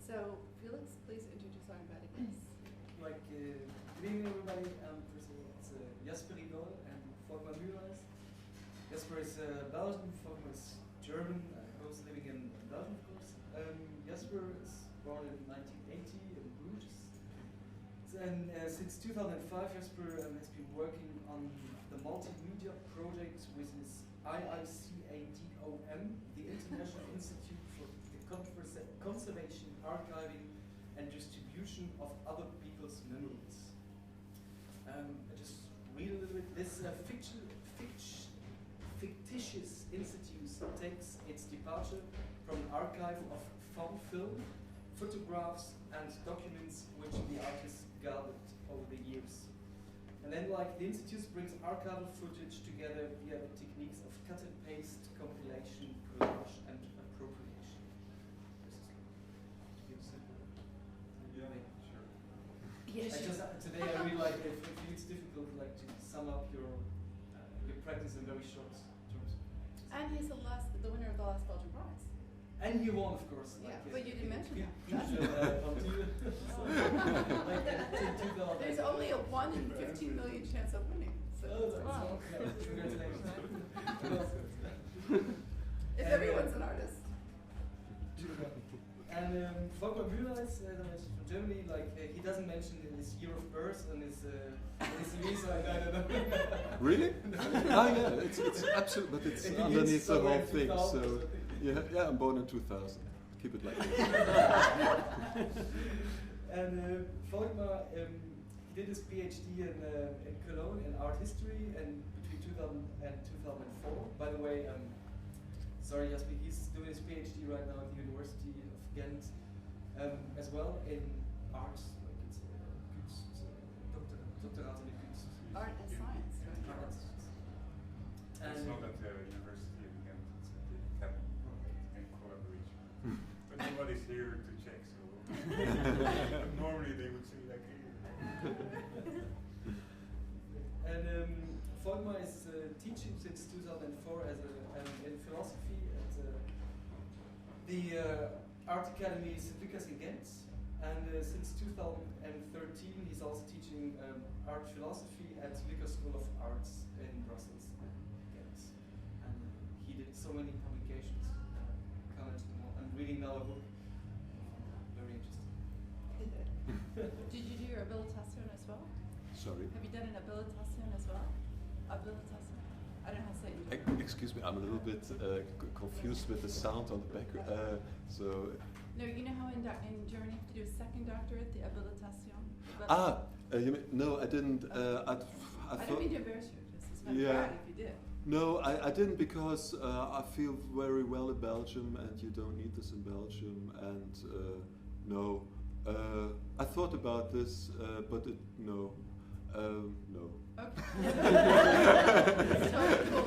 So, Felix, please introduce our invited guests. Good evening, everybody. First of all, it's Jasper Rigole and Volkmar Mühleis. Jasper is Belgian, Volkmar is German, both living in Belgium, of course. Jasper is born in 1980 in Bruges. And since 2005, Jasper has been working on the multimedia project with his IICADOM, the International Institute for the Conservation, Archiving and Distribution of Other People's Memories. I just read a little bit. This fictitious institute takes its departure from an archive of found film, photographs and documents which the artist gathered over the years. And then, like, the institute brings archival footage together via the techniques of cut and paste, compilation, collage and appropriation. This is to give a simple. Yeah, sure. Yes. Today I really like it. I feel it's difficult to sum up your practice in very short terms. And he's the winner of the last Belgian prize. And you won, of course. Yeah, but you didn't mention that. There's only a 1 in 15 million chance of winning. So wow. Congratulations. If everyone's an artist. And Volkmar Mühleis, as I mentioned, from Germany, he doesn't mention his year of birth and his CV, so I don't know. Really? Oh yeah, it's absolute, but it's underneath the whole thing. So yeah, I'm born in 2000. Keep it like that. And Volkmar, he did his PhD in Cologne in art history, and between 2000 and 2004. By the way, sorry, Jasper, he's doing his PhD right now at the University of Ghent, as well in arts, it's doctoraat in de kunst. Art and science, right? Art and science. It's not at the University of Ghent, it's at the Café in collaboration. But nobody's here to check, so normally they would say like here. And Volkmar is teaching since 2004 in philosophy at the Art Academy St. Lucas in Ghent. And since 2013 he's also teaching art philosophy at Lucas School of Arts in Brussels and Ghent. And he did so many publications. I'm reading now a book. Very interesting. Did you do your habilitation as well? Sorry. Have you done an habilitation as well? Habilitation? I don't know how to say it. Excuse me, I'm a little bit confused with the sound on the back. No, you know how in Germany you have to do a second doctorate, the habilitation? You mean, no, I didn't. I don't mean to embarrass you, just yeah. bad if you did. No, I didn't, because I feel very well in Belgium, and you don't need this in Belgium. And no, I thought about this, but no. No. Okay. So cool.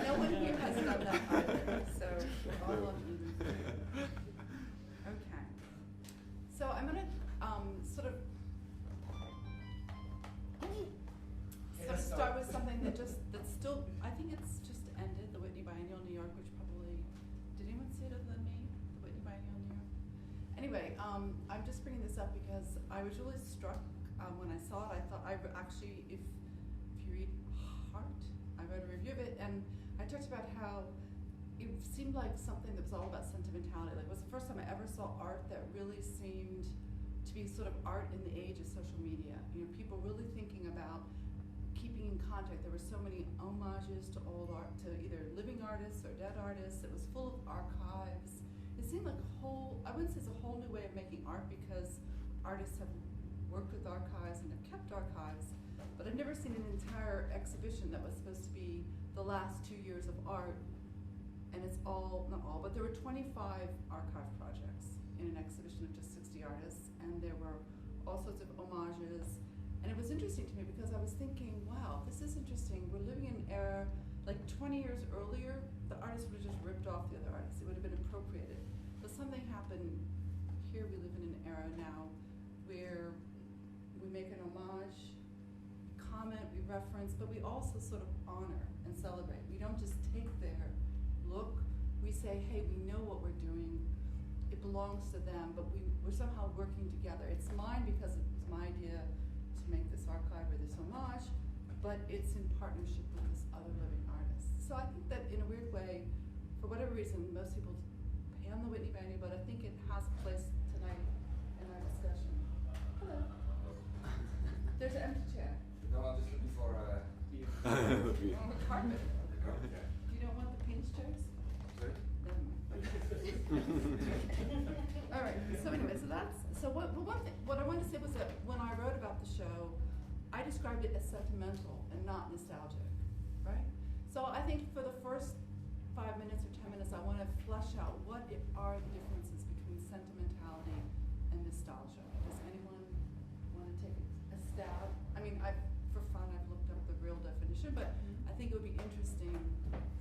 No one here has done that either. So we're all on even. Okay. So I'm going to sort of start with something that's still, I think it's just ended, the Whitney Biennial in New York, which probably, did anyone see it other than me? The Whitney Biennial in New York? Anyway, I'm just bringing this up because I was really struck when I saw it. I thought actually, if you read Heart, I read a review of it, and I talked about how it seemed like something that was all about sentimentality. Like, it was the first time I ever saw art that really seemed to be sort of art in the age of social media. You know, people really thinking about keeping in contact. There were so many homages to old art, to either living artists or dead artists. It was full of archives. It seemed like a whole, I wouldn't say it's a whole new way of making art, because artists have worked with archives and have kept archives, but I've never seen an entire exhibition that was supposed to be the last 2 years of art, and it's all, not all, but there were 25 archive projects in an exhibition of just 60 artists, and there were all sorts of homages. And it was interesting to me because I was thinking, wow, this is interesting. We're living in an era, like 20 years earlier, the artists would have just ripped off the other artists. It would have been appropriated. But something happened here. We live in an era now where we make an homage, comment, we reference, but we also sort of honor and celebrate. We don't just take their look. We say, hey, we know what we're doing. It belongs to them, but we're somehow working together. It's mine because it was my idea to make this archive where there's so much, but it's in partnership with this other living artist. So I think that in a weird way, for whatever reason, most people pan the Whitney Biennial, but I think it has a place tonight in our discussion. Hello. There's an empty chair. No, I'm just looking for Oh, a carpet. yeah. You don't want the pinch chairs? Sorry? Never mind. All right. So anyway, what I wanted to say was that when I wrote about the show, I described it as sentimental and not nostalgic, right? So I think for the first 5 minutes or 10 minutes, I want to flesh out what are the differences between sentimentality and nostalgia. Does anyone want to take a stab? I mean, for fun, I've looked up the real definition, but I think it would be interesting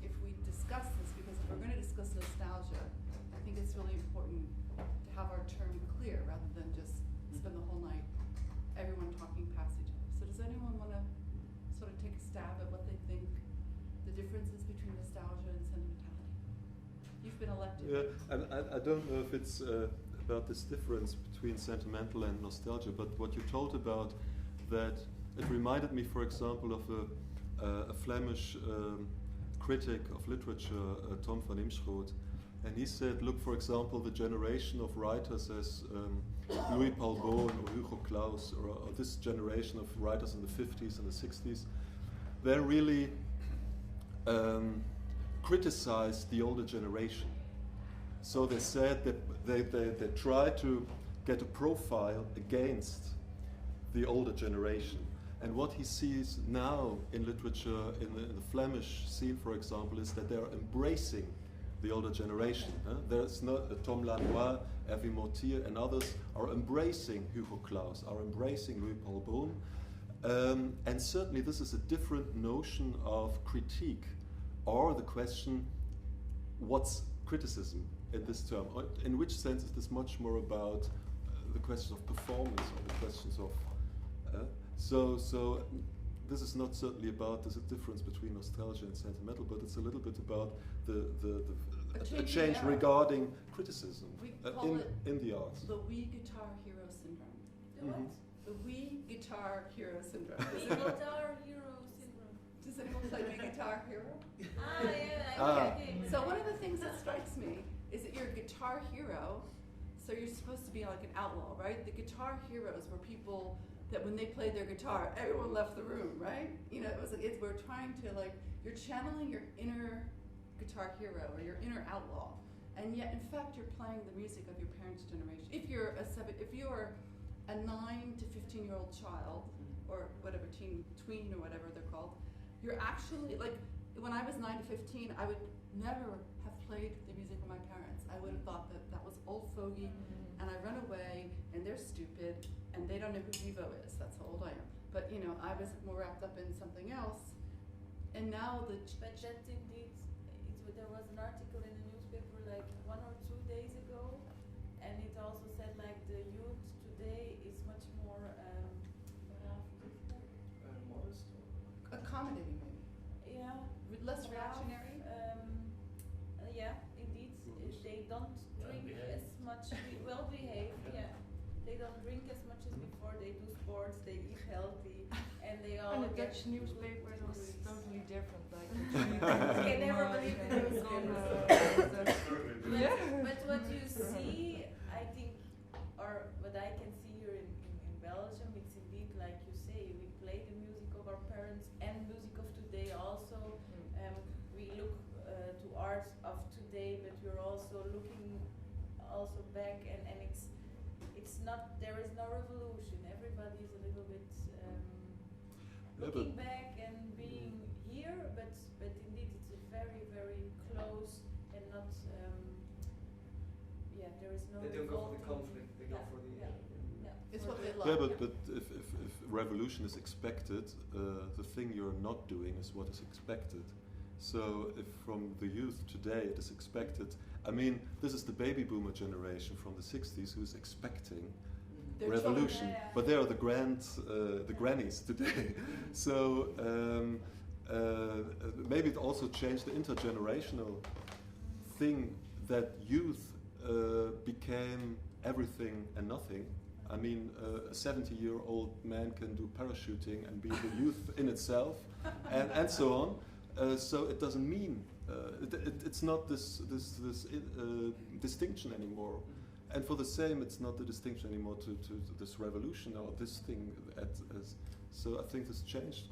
if we discuss this, because if we're going to discuss nostalgia, I think it's really important to have our term clear rather than just spend the whole night everyone talking past each other. So does anyone want to sort of take a stab at what they think the differences between nostalgia and sentimentality? You've been elected. Yeah, and I don't know if it's about this difference between sentimental and nostalgia, but what you told about that, it reminded me, for example, of a Flemish critic of literature, Tom van Imschoot, and he said, look, for example, the generation of writers as Louis Paul Boon or Hugo Claus, or this generation of writers in the 50s and the 60s, they really criticized the older generation. So they said that they tried to get a profile against the older generation. And what he sees now in literature, in the Flemish scene, for example, is that they're embracing the older generation. There's not Tom Lanois, Hervé Mortier, and others are embracing Hugo Claus, are embracing Louis Paul Boon. And certainly this is a different notion of critique, or the question, what's criticism in this term? In which sense is this much more about the questions of performance, or the questions of so this is not certainly about there's a difference between nostalgia and sentimental, but it's a little bit about a change regarding criticism in the arts. The we guitar hero syndrome. The what? The we guitar hero syndrome. Guitar hero syndrome. Does anyone play the guitar hero? Okay. So one of the things that strikes me is that you're a guitar hero, so you're supposed to be like an outlaw, right? The guitar heroes were people that when they played their guitar, everyone left the room, right? You know, we're trying to you're channeling your inner guitar hero or your inner outlaw, and yet in fact you're playing the music of your parents' generation. If you're a 9 to 15-year-old child, or whatever tween or whatever they're called, you're actually when I was 9 to 15, I would never have played the music of my parents. I would have thought that was old fogey, and I run away, and they're stupid, and they don't know who Vivo is. That's how old I am. But I was more wrapped up in something else, and now But that's indeed, there was an article in the newspaper 1 or 2 days ago, and it also said the youth today is much more Modest. accommodating, maybe yeah, less reactionary. Yeah, indeed. They don't drink as much. Well behaved. Yeah, they don't drink as much as before. They do sports. They eat healthy, and they all. And the Dutch newspaper was totally different. I can never believe the newspapers. But what you see, I think, or what I can see here in Belgium, it's indeed like you say. We play the music of our parents and music of today also. We look to art of today, but we're also looking back, and it's not, there is no revolution. Everybody is a little bit looking back and being here, but indeed it's a very, very close and not there is no. They don't go for the conflict. They go for the. It's what they love. Yeah, but if revolution is expected, the thing you're not doing is what is expected. So if from the youth today it is expected, I mean, this is the baby boomer generation from the 60s who's expecting revolution, but they are the grannies today. So maybe it also changed the intergenerational thing that youth became became everything and nothing. I mean, a 70-year-old man can do parachuting and be the youth in itself, and so on. So it doesn't mean it's not this distinction anymore. And for the same, it's not the distinction anymore to this revolution or this thing. So I think this changed.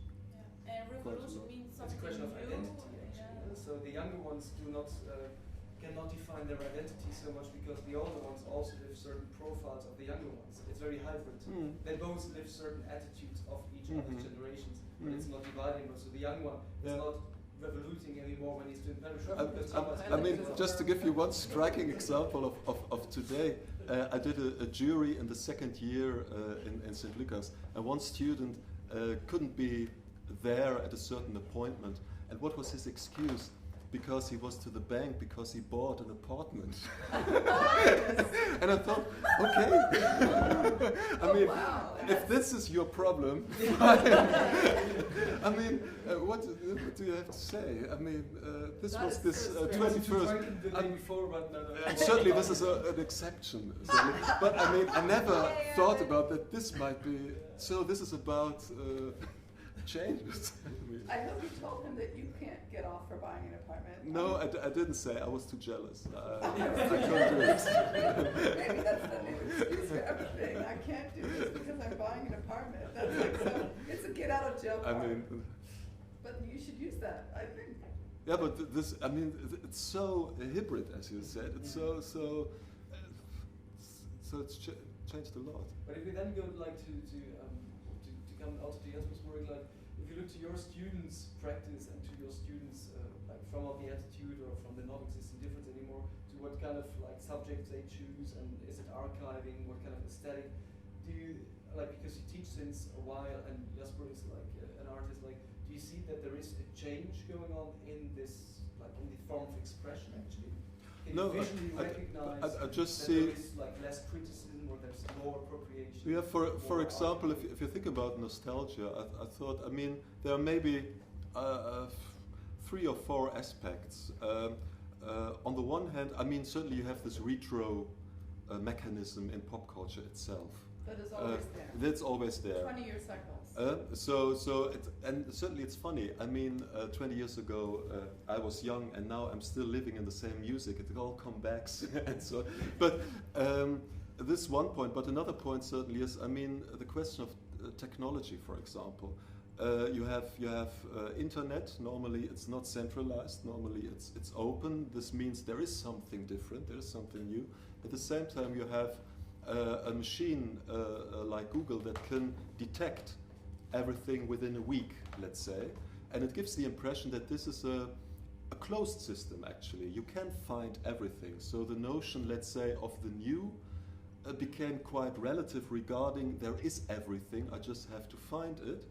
Yeah. And revolution means It's something a question of new. identity, actually. So the younger ones cannot define their identity so much because the older ones also live certain profiles of the younger ones. It's very hybrid. They both live certain attitudes of each other's generations, but it's not dividing them. So the young one is not revoluting anymore when he's doing I mean, just to give you one striking example of today, I did a jury in the second year in St. Lucas, and one student couldn't be there at a certain appointment. And what was his excuse? Because he was to the bank because he bought an apartment. And I thought, okay. I mean, if this is your problem, I mean, what do you have to say? I mean, this was this 21st. And certainly this is an exception. But I mean, I never thought about that this might be. So this is about changes. I hope you told him that you can't get off for buying an apartment. No, I didn't say. I was too jealous. I couldn't do it. Maybe that's the new excuse for everything. I can't do this because I'm buying an apartment. That's like so. It's a get out of jail card. I mean, but you should use that, I think. yeah, but this. I mean, it's so hybrid, as you said. It's so it's changed a lot. But if we then go like to come out to Jasper's work, like if you look to your students' practice and to your students like from out the attitude or from the non-existing difference anymore to what kind of like subjects they choose and is it archiving, what kind of aesthetic do you like, because you teach since a while and Jasper is like an artist, like do you see that there is a change going on in this, like in the form of expression actually? Can No, you visually recognize I just that see. there is like less criticism or there's more appropriation? Yeah, for more example, art? if you think about nostalgia, I thought, I mean, there are maybe 3 or 4 aspects. On the one hand, I mean, certainly you have this retro mechanism in pop culture itself. That is always there. That's always there. 20-year cycles. And certainly it's funny. I mean, 20 years ago I was young, and now I'm still living in the same music. It all comes back, and so. But this one point. But another point certainly is, I mean, the question of technology, for example. You have internet. Normally, it's not centralized. Normally, it's open. This means there is something different. There is something new. At the same time, you have a machine like Google that can detect everything within a week, let's say, and it gives the impression that this is a closed system. Actually, you can't find everything. So the notion, let's say, of the new became quite relative regarding there is everything. I just have to find it.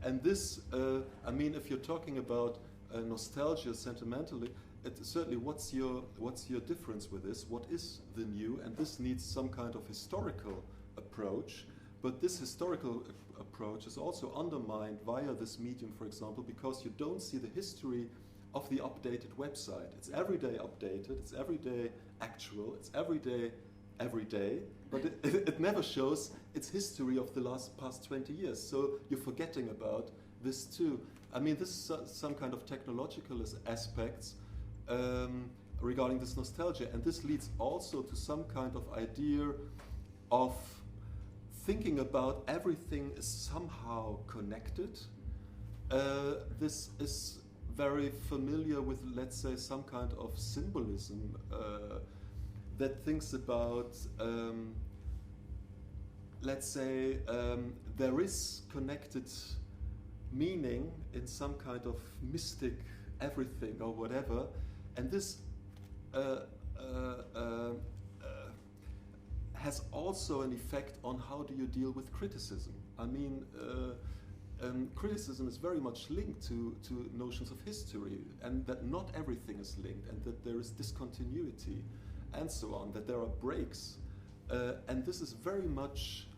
And this, I mean, if you're talking about nostalgia sentimentally, certainly what's your difference with this? What is the new? And this needs some kind of historical approach. But this historical approach is also undermined via this medium, for example, because you don't see the history of the updated website. It's every day updated, it's every day actual, it's every day, but it never shows its history of the past 20 years. So you're forgetting about this too. I mean, this is some kind of technological aspects regarding this nostalgia, and this leads also to some kind of idea of thinking about everything is somehow connected. This is very familiar with, let's say, some kind of symbolism that thinks about, let's say, there is connected meaning in some kind of mystic everything or whatever, and this has also an effect on how do you deal with criticism. I mean, criticism is very much linked to notions of history, and that not everything is linked, and that there is discontinuity, and so on, that there are breaks. And this is very much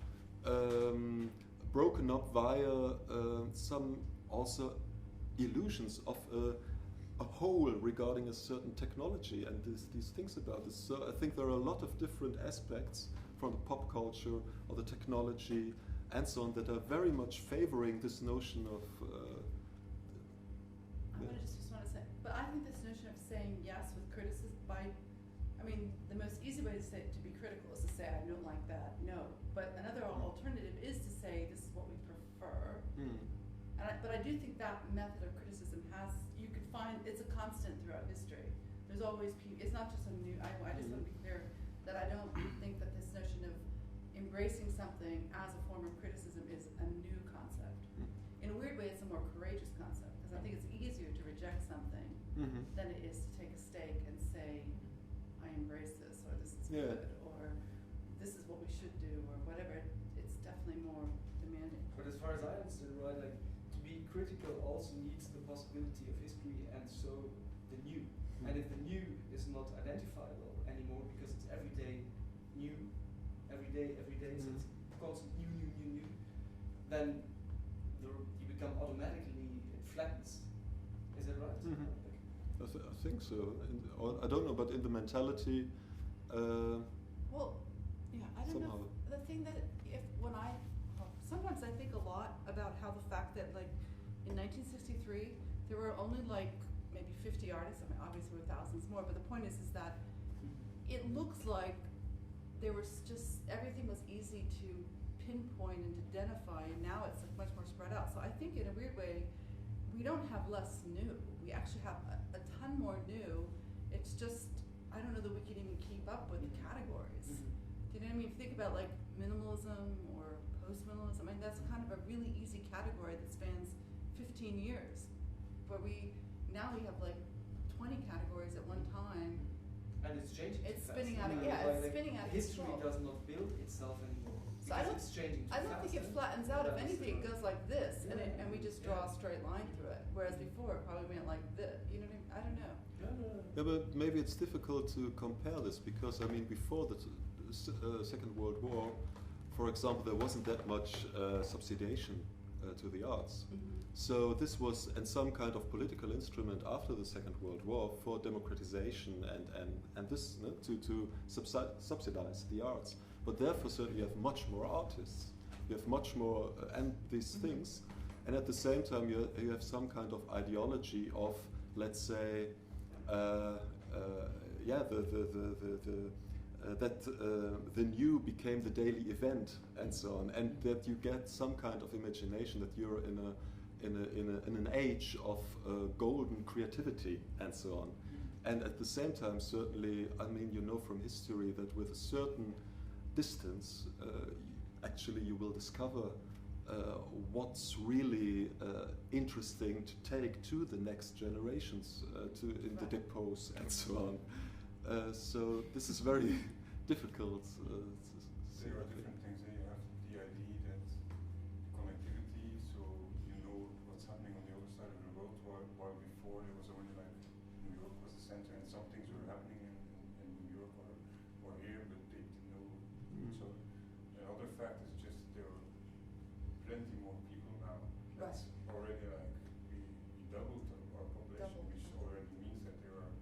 broken up via some also illusions of a whole regarding a certain technology and these things about this. So I think there are a lot of different aspects from the pop culture or the technology and so on that are very much favoring this notion of. I just want to say, but I think this notion of saying yes with criticism the most easy way to be critical is to say I don't like that. No, but another alternative is to say this is what we prefer. But I do think that method of criticism you could find, it's a constant throughout history. There's always people, it's not just a new, I just want to be clear that I don't think that this notion of embracing something as a form of criticism is a new concept. In a weird way, it's a more courageous concept, because I think it's easier to reject something than it is to take a stake and say, I embrace this, or this is good, or this is what we should do, or whatever. It's definitely more demanding. But as far as I understand, right, like to be critical also needs the possibility of history and so the new. And if the new is not identifiable anymore because it's everyday new, every day, so it's constant new, then you become automatically, it flattens. Is that right? I think so. I don't know, but in the mentality. Well, yeah, I don't somehow. know. The thing that sometimes I think a lot about how the fact that like in 1963 there were only like maybe 50 artists. I mean, obviously there were thousands more, but the point is that it looks like there was just everything was easy to pinpoint and identify, and now it's like much more spread out. So I think in a weird way, we don't have less new. We actually have a ton more new. It's just I don't know that we can even keep up with the categories. Do you know what I mean? If you think about like minimalism or post-minimalism, I mean that's kind of a really easy category that spans 15 years, where we have like 20 categories at one time. And it's changing. It's too spinning fast. out of it's spinning out of history control. does not build itself anymore. So I don't It's changing too I don't think it fast, flattens out. If That's anything, it true. goes like this, Yeah. and we just draw a straight line through it. Whereas before, it probably went like this. You know what I mean? I don't know. Yeah, but maybe it's difficult to compare this because I mean before the Second World War, for example, there wasn't that much subsidization to the arts. So this was some kind of political instrument after the Second World War for democratization and this to subsidize the arts. But therefore, certainly, you have much more artists. You have much more and these things, and at the same time, you have some kind of ideology of, let's say, that the new became the daily event and so on, and that you get some kind of imagination that you're in an age of golden creativity and so on. And at the same time, certainly, I mean, you know from history that with a certain distance, actually you will discover what's really interesting to take to the next generations, in the depots and so on. So this is very difficult. There are different things. You have the idea that connectivity, so you know what's happening on the other side of the world, while before it was only like New York was the center and some things were happening in New York or here, but they didn't know each other. Another fact is just there are plenty more people now. That's already like we doubled our population, which already means that there are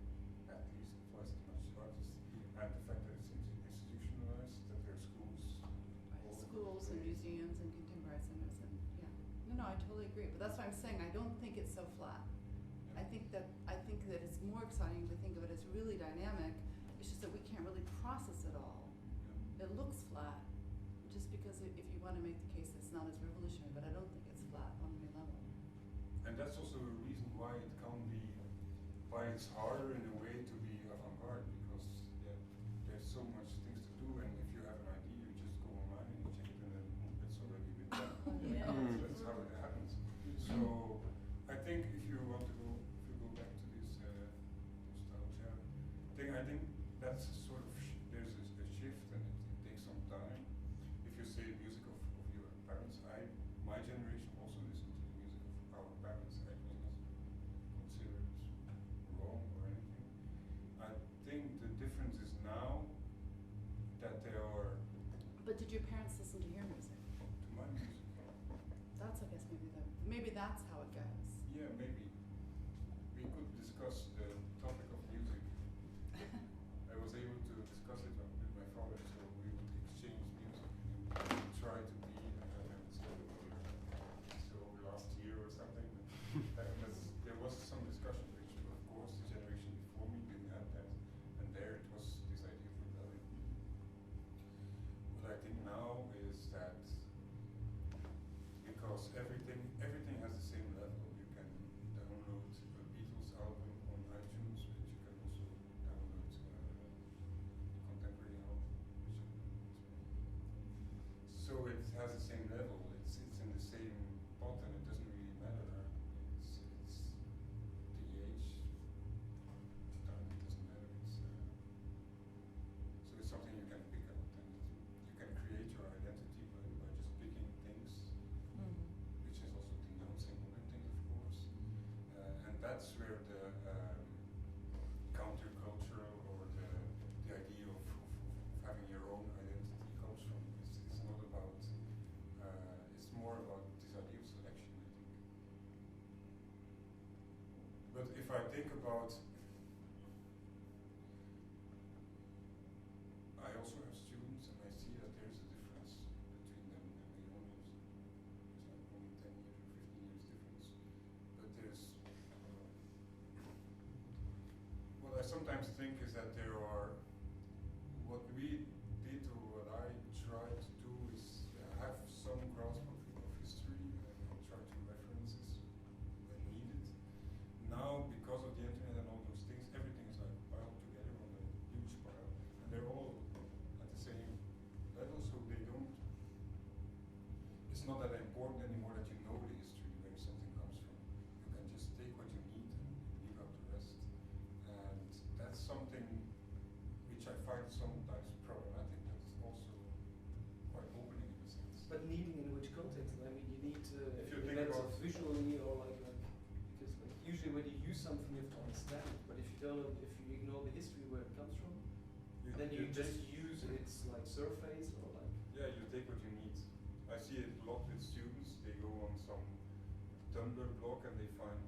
at least twice as much artists. And the fact that it's institutionalized, that there are schools And museums and contemporary centers and No, I totally agree. But that's what I'm saying. I don't think it's so flat. I think that it's more exciting to think of it as really dynamic. It's just that we can't really process it all. It looks flat, just because if you want to make the case it's not as revolutionary, but I don't think it's flat on any level. And that's also a reason why it's harder in a way to be avant-garde, because there's so much things to do, and if you have an idea, you just go online and you check it, and then it's already been done. That's how it happens. So I think if you go back to this nostalgia thing, I think that's sort of there's a shift, and it takes some time. If you say music of your parents, my generation also listened to the music of our parents. I was not considered wrong or anything. I think the difference is now that there are. But did your parents listen to your music? To my music. That's, I guess, maybe that's how it goes. Yeah, maybe. We could discuss I think now is that because everything has the same level. You can download a Beatles album on iTunes, but you can also download contemporary album. So it has the same level. It's in the same pot, and it doesn't really matter. It's the age. Time, it doesn't matter. So it's something you can pick up, and you can create your identity by just picking things, which is also denouncing other things, of course. And that's where the countercultural or the idea of having your own identity comes from. It's not about. It's more about this idea of selection, I think. But if I think about, I also have students, and I see that there's a difference between them, and they only there's like only 10 years or 15 years difference. But there's what I sometimes think is that there are what we did or what I try to do is have some grasp of history and try to reference it when needed. Now, because of the internet and all those things, everything is like piled together on a huge pile, and they're all at the same level, so they don't. It's not that important anymore that you know the history where something comes from. You can just take what you need and leave out the rest, and that's something which I find sometimes problematic, but it's also quite opening in a sense. But needing in which context? I mean, you need to If you think events about- visually or because usually when you use something you have to understand it. But if you don't know, if you ignore the history where it comes from, then you just use its like surface or like. Yeah, you take what you need. I see it a lot with students. They go on some Tumblr blog and they find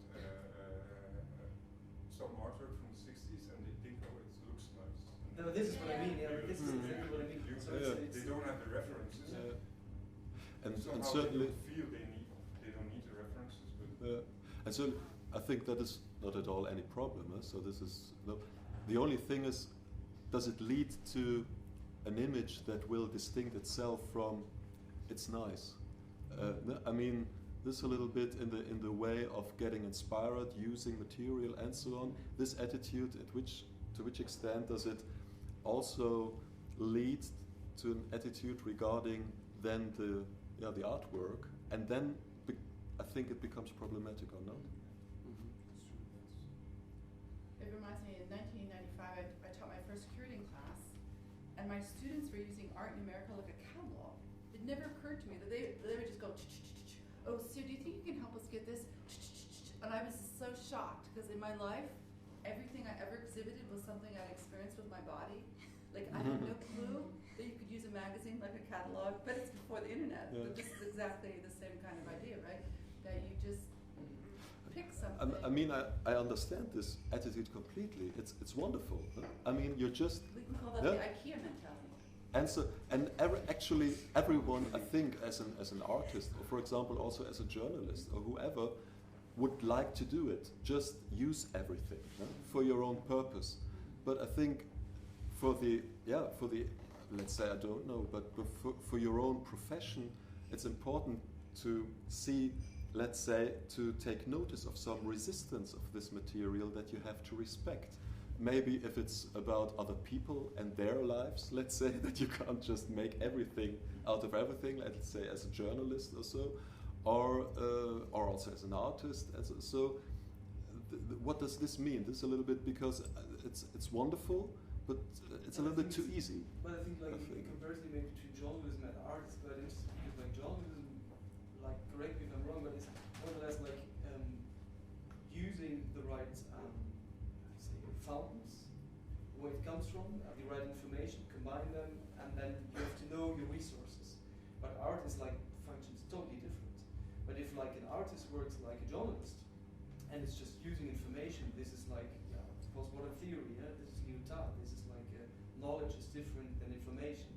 some artwork from the 60s and they think, oh, it looks nice. And No, this is what I mean. Yeah, this is Mm. exactly what I mean. So they don't have the references. And Somehow certainly. they don't feel they don't need the references, but And so I think that is not at all any problem. So this is the only thing is, does it lead to an image that will distinct itself from it's nice? I mean, this is a little bit in the way of getting inspired, using material, and so on. This attitude, to which extent does it also lead to an attitude regarding then the artwork, and then I think it becomes problematic or not. It reminds me, in 1995, I taught my first curating class, and my students were using art in America like a catalog. It never occurred to me that they would just go, oh, Sue, do you think you can help us get this? And I was so shocked, because in my life, everything I ever exhibited was something I'd experienced with my body. Like, I had no clue that you could use a magazine like a catalog, but it's before the internet. Yeah. But this is exactly the same kind of idea, right? That you just pick something. I mean, I understand this attitude completely. It's wonderful. I mean, you're just. We can call that Yeah. the IKEA mentality. And so, and actually, everyone, I think, as an artist, or for example, also as a journalist or whoever, would like to do it. Just use everything for your own purpose. But I think, for the let's say, I don't know, but for your own profession, it's important to see, let's say, to take notice of some resistance of this material that you have to respect. Maybe if it's about other people and their lives, let's say, that you can't just make everything out of everything, let's say as a journalist or so, or also as an artist. What does this mean? This is a little bit, because it's wonderful, but it's a little bit too easy. But I think like in comparison maybe between journalism and art is quite interesting, because like journalism, like correct me if I'm wrong, but it's more or less like using the right fountains, where it comes from, the right information, combine them, and then you have to know your resources. But art is like functions totally different. But if like an artist works like a journalist, and it's just using information, this is like postmodern theory. This is Newton. This is like knowledge is different than information.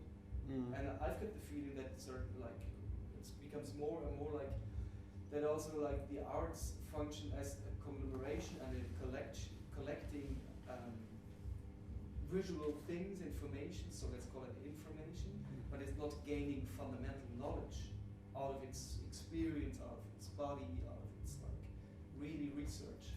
And I've got the feeling that it becomes more and more like that. Also, like the arts function as a conglomeration and a collecting visual things, information. So let's call it information. but it's not gaining fundamental knowledge out of its experience, out of its body, out of its like really research.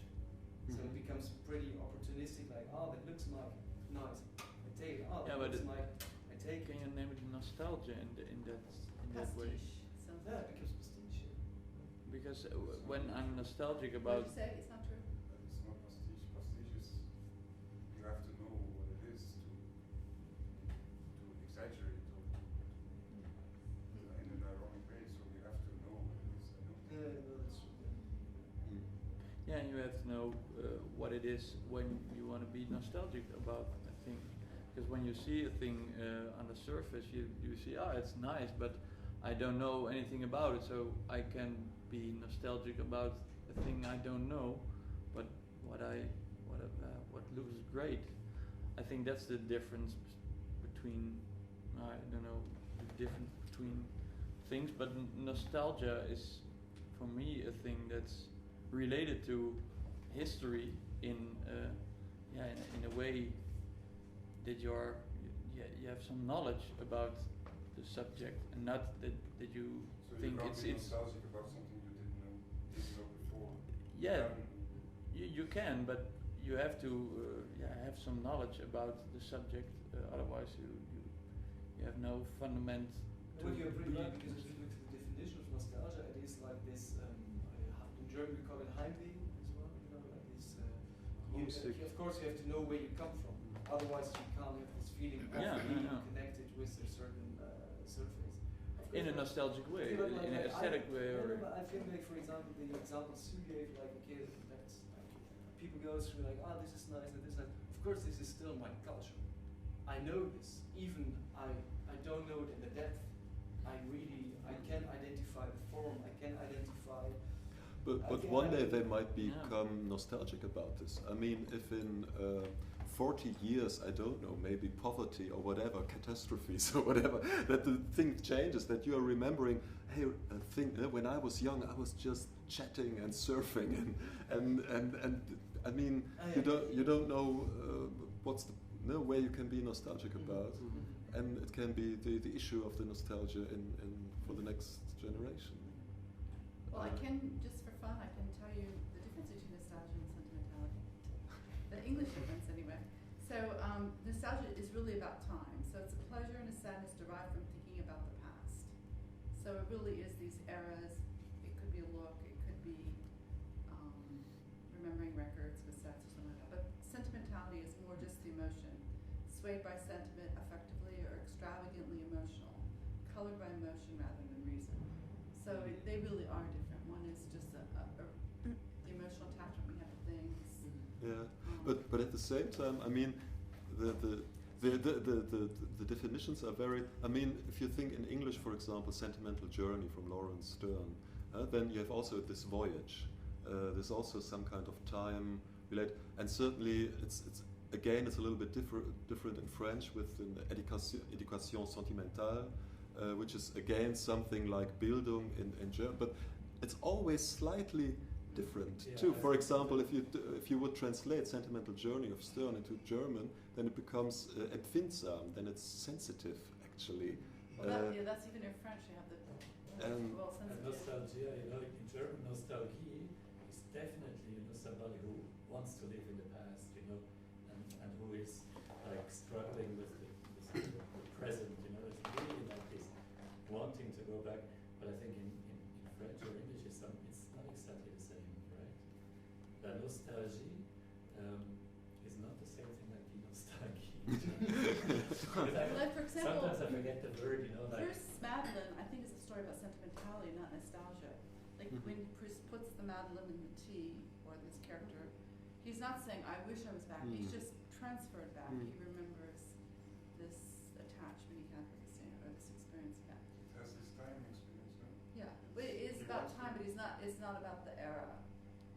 So it becomes pretty opportunistic, like, oh, that looks like nice. I take it. Oh, Yeah, that but looks like I take Can it. you name it nostalgia in that way? Pastiche. Sounds Yeah, like. it becomes pastiche. Because when I'm nostalgic What about did you say? It's not true. It's not pastiche. Pastiche is you have to know what it is to exaggerate or in an ironic way. So you have to know what it is. Yeah, no, that's true. yeah, and you have to know what it is when you want to be nostalgic about a thing. Because when you see a thing on the surface, you see, it's nice, but I don't know anything about it, so I can be nostalgic about a thing I don't know, but what looks great. I think that's the difference between, I don't know, the difference between things, but nostalgia is, for me, a thing that's related to history in a way that you have some knowledge about the subject, and not that you So think you can't it's be nostalgic about something you didn't know before. yeah, you can, but you have to have some knowledge about the subject, otherwise you have no fundament to Well, you're pretty be right, because if you look at the definition of nostalgia, it is like this, in German we call it Heimweh as well, you know, like this, Homesick. of course you have to know where you come from, otherwise you can't have this feeling of being connected with a certain surface. Of in a course, nostalgic way, I feel like in an aesthetic way, no, or but I feel like, for example, the example Sue gave, like, okay, that's like, people go through like, this is nice and this is nice. Of course, this is still my culture. I know this, even I don't know it in the depth. I can identify the form, I can identify. But one day they might become nostalgic about this. I mean, if in 40 years, I don't know, maybe poverty or whatever, catastrophes or whatever, that the thing changes, that you are remembering, hey, when I was young, I was just chatting and surfing, and I mean, you don't know what's the way you can be nostalgic about, and it can be the issue of the nostalgia in for the next generation. Well, I can, just for fun, I can tell you the difference between nostalgia and sentimentality. The English difference, anyway. So, nostalgia is really about time. So it's a pleasure and a sadness derived from thinking about the past. So it really is these eras. It could be a look. It could be remembering records, cassettes, or something like that. But sentimentality is more just the emotion, swayed by sentiment, effectively or extravagantly emotional, colored by emotion rather than reason. So they really are different. One is just the emotional attachment we have to things. Yeah, but at the same time, I mean, the definitions are very. I mean, if you think in English, for example, Sentimental Journey from Lawrence Stern, then you have also this voyage. There's also some kind of time related, and certainly it's again it's a little bit different in French with an éducation sentimentale. Which is again something like Bildung in German, but it's always slightly different too. For example, if you would translate Sentimental Journey of Stern into German, then it becomes empfindsam, then it's sensitive actually. Well, that's even in French. You have the and nostalgia, you know, in German, nostalgie is definitely somebody who wants to live in the past, you know, and who is like struggling with the present, you know, it's really like this wanting to go back. But I think in French or English it's not exactly the same, right? La nostalgie is not the same thing like the nostalgie. Like, for example, sometimes I forget the word, you know, like. First Madeline, I think, is a story about sentimentality, not nostalgia. Like when Proust puts the Madeline in the tea, or this character, he's not saying, I wish I was back. He's just transferred back. He remembers this attachment he had with the same, or this experience he had. It has this time experience, no? Yeah, but it is about time, but it's not about the era.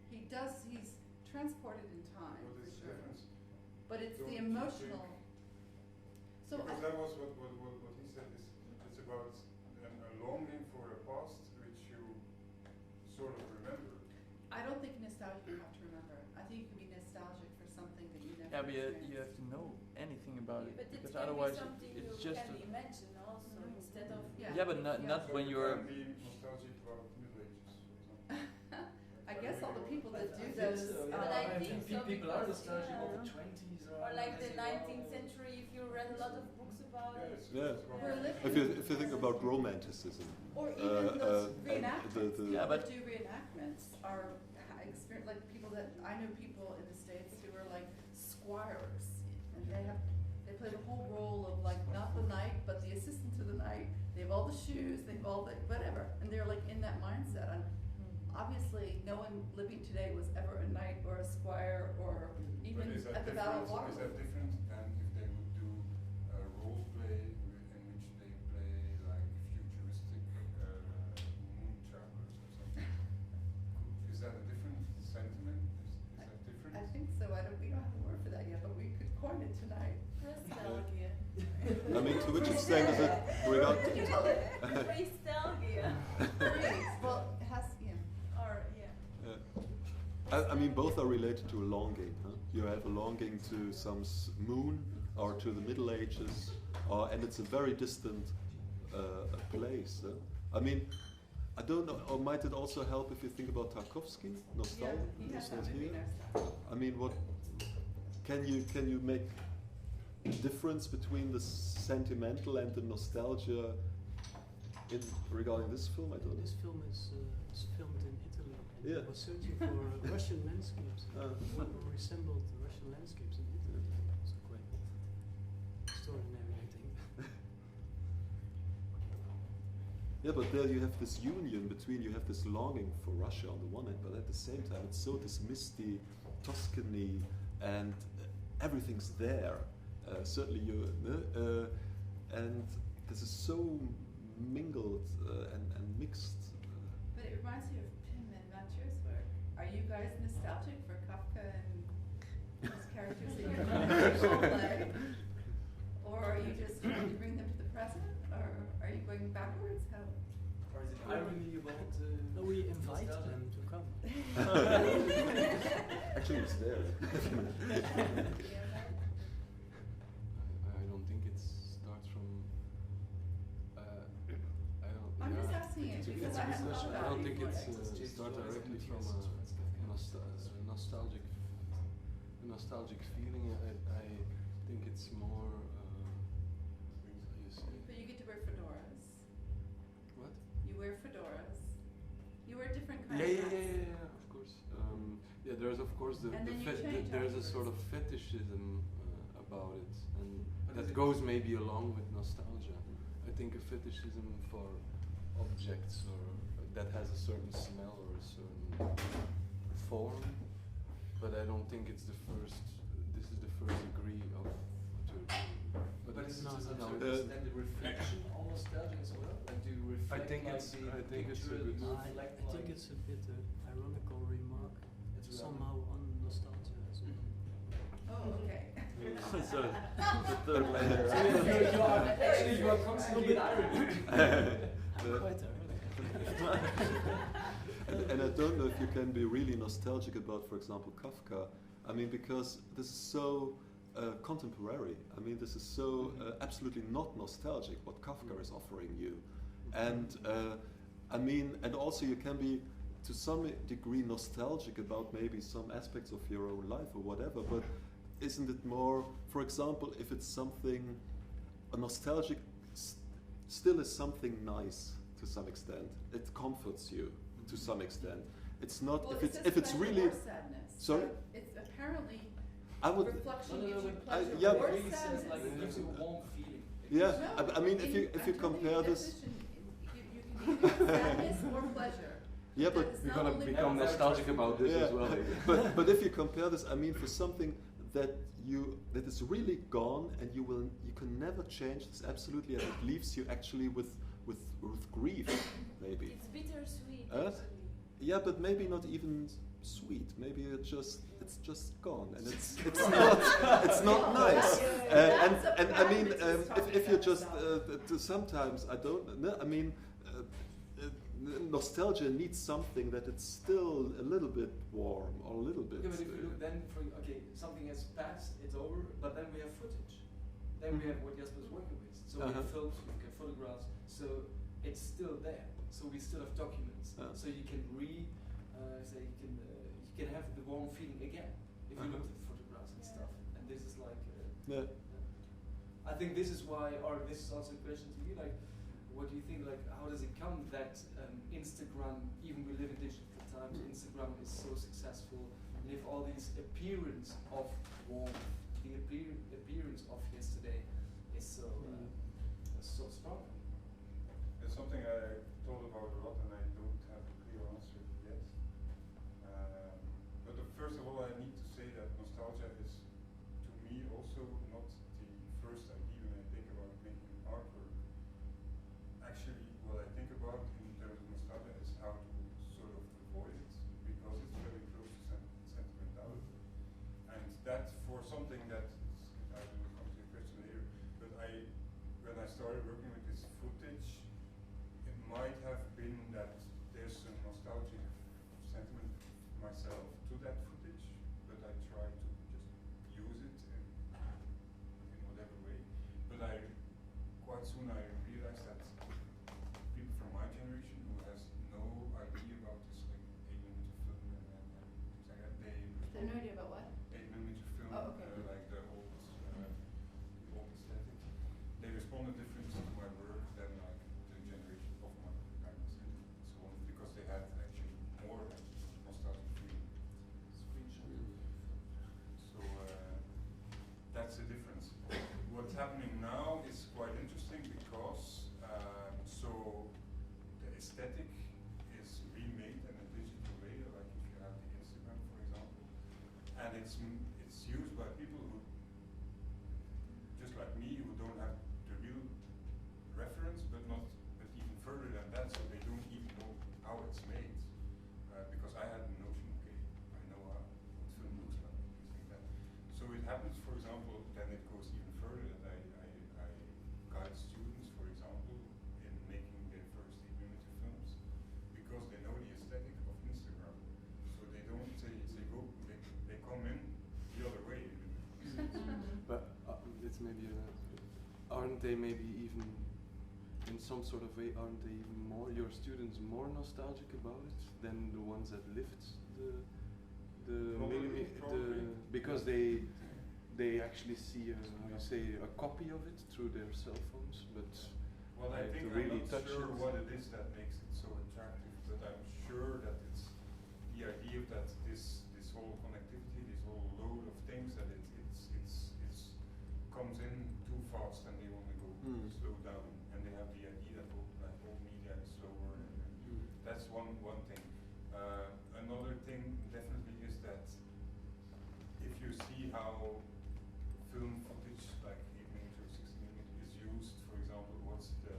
He's transported in time, What for is the sure. difference? But it's Don't the you emotional. So because that was what he said, is it's about a longing for a past which you sort of remember. I don't think nostalgia you have to remember. I think you can be nostalgic for something that you never but you experienced. have to know anything about it, But it because can otherwise be something it's you just can imagine also. instead of Yeah, but not So when you you're. can be nostalgic about Middle Ages, for example. I guess all the people that do I think those. so, yeah. But I think so people are because, nostalgic yeah. of the 20s or like the medieval. 19th century, if you read a lot of books about Yeah, it. it's Yeah. it's We're living- If you think about romanticism, Or even those and reenactments. the- Yeah, People but- that do reenactments are experience like people that I know people in the States who are like squires, and they play the whole role of like not the knight but the assistant to the knight. They have all the shoes, they have all the whatever, and they're like in that mindset. And obviously, no one living today was ever a knight or a squire or even But is that at the Battle of different? Is that Waterloo. different than if they would do a role play in which they play like futuristic moon travelers or something? Is that a different sentiment? Is that different? I think so. We don't have a word for that yet, but we could coin it tonight. Nostalgia. I mean, to which extent is it regard? What do you call it? Nostalgia. Well, it has, yeah. Or, yeah. I mean, both are related to a longing. Huh? You have a longing to some moon or to the Middle Ages, and it's a very distant place. I mean, I don't know. Or might it also help if you think about Tarkovsky, nostalgia? He has that nostalgia? movie there. I mean, what can you make a difference between the sentimental and the nostalgia in regarding this film? I don't know. This film is filmed in Italy. And Yeah. I was searching for Russian landscapes. What resembled the Russian landscapes in Italy. It's quite extraordinary, I think. Yeah, but there you have this union between, you have this longing for Russia on the one hand, but at the same time it's so this misty Tuscany and everything's there. Certainly and this is so mingled and mixed. But it reminds me of Pim and Mathieu's work. Are you guys nostalgic for Kafka and those characters that you're going to play? Or are you just trying to bring them to the present? Or are you going backwards? How? Or is it irony about No, we invite nostalgia? them to come. Actually it's there. I don't think it starts from. I don't. I'm yeah. just asking it It's a- because it's a I good haven't thought question. about I don't it think before. it's start directly from a nostalgic feeling. I think it's more. You see. But you get to wear fedoras. What? You wear fedoras. You wear different kinds Yeah, of hats. of course. Yeah, there's of course And then you change there's a afterwards. sort of fetishism about it, and But is that it- goes maybe along with nostalgia. I think a fetishism for objects or that has a certain smell or a certain form, but I don't think it's the first. This is the first degree of what you're doing. But is it No, to some no, certain extent a reflection on nostalgia as well? Like do you reflect think like it's- the I think it's a picture, good- you I reflect think like it's a bit ironical remark. it's Somehow on nostalgia as well. Oh, okay. So the third So layer. you are constantly in irony. I'm quite ironic. And I don't know if you can be really nostalgic about, for example, Kafka. I mean, because this is so contemporary. I mean, this is so absolutely not nostalgic what Kafka is offering you. And I mean, and also you can be to some degree nostalgic about maybe some aspects of your own life or whatever, but isn't it more, for example, if it's something, a nostalgic still is something nice to some extent. It comforts you to some extent. It's not Well, if it says it's pleasure really. or sadness. Sorry? So it's apparently I would. reflection No, gives you but pleasure yeah, it or really sadness. says like it gives you a warm feeling. Yeah, No, I mean, in- if you I'm telling compare you the this. definition, you can either have sadness or pleasure. Yeah, but It's You're not gonna only become pleasure. nostalgic about this as well. but if you compare this, I mean, for something that is really gone and you can never change this absolutely, and it leaves you actually with grief, maybe. It's bittersweet. Huh? Actually. Yeah, but maybe not even sweet. Maybe it's just gone, and it's not nice. And I mean, if you just sometimes I don't know. I mean. Nostalgia needs something that it's still a little bit warm or a little bit. Yeah, but if you look then for something has passed, it's over, but then we have footage. Then we have what Jasper's working with. So we have films, we have photographs, so it's still there. So we still have documents. So you can you can have the warm feeling again if you look at the photographs and stuff. And this is like. I think this is why, or this is also a question to you, like, what do you think, like, how does it come that Instagram, even we live in digital times, Instagram is so successful, and if all these appearance of warmth, the appearance of yesterday is so strong? It's something I thought about a lot and I don't have a clear answer yet. But first of all, I need to say that nostalgia is, to me, also not the first idea when I think about making artwork. Actually, what I think about in terms of nostalgia is how to sort of avoid it, because it's very close to sentimentality. And that for something that I will come to the question later, but when I started working with this footage, it might have been that there's a nostalgic sentiment myself to that footage, but I try to just use it in whatever way. But quite soon I realized that people from my generation who has no idea about this, like 8mm film and things like that, They have no idea about what? 8mm film, Oh, okay. like the old aesthetic. They responded differently to my work than like the generation of my parents and so on, because they had actually more nostalgic feeling. So that's the difference. What's happening now is quite interesting because so the aesthetic is remade in a digital way, like if you have the Instagram, for example, and it's used by people who, just like me, who don't have the real reference, but even further than that, so they don't even know how it's made. Because I had the notion, okay, I know what film looks like, things like that. So it happens, for example, then it goes even further that I guide students, for example, in making their first 8mm films, because they know the aesthetic of Instagram. So they don't they come in the other way. But it's maybe aren't they maybe even in some sort of way, aren't they even more, your students more nostalgic about it than the ones that lived because they actually see a copy of it through their cell phones, but well, I think really I'm not touch sure it. what it is that makes it so attractive, but I'm sure that it's the idea that this whole connectivity, this whole load of things, that it's comes in too fast and they want to go slow down, and they have the idea that whole media is slower, and that's one thing. Another thing definitely is that if you see how film footage like 8mm or 16mm is used, for example, what's the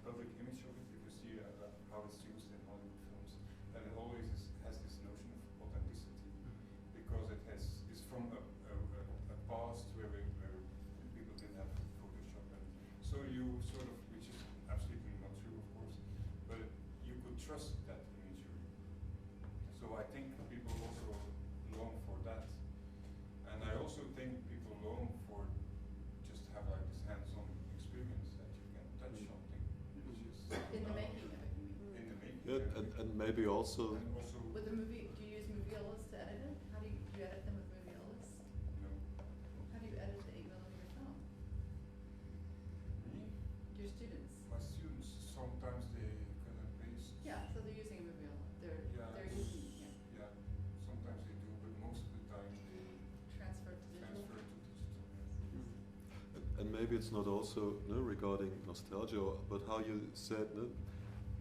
public image of it, if you see how it's used in Hollywood films, then it always has this notion of authenticity, because it's from a past where people didn't have Photoshop, and so you sort of, which is absolutely not true, of course, but you could trust that imagery. So I think people also long for that, and I also think people long for just have like this hands-on experience that you can touch something, which is In the making of it, you mean? in the making. And maybe also. And also With the movie, do you use Mühleis to edit it? How do you edit them with Mühleis? no. How do you edit the 8mm film? Me? Your students? My students, sometimes they cut and paste. Yeah, so they're using a Mühleis. They're Yeah, using yeah, sometimes they do, but most of the time they transfer to digital. transfer to digital. And maybe it's not also regarding nostalgia, but how you said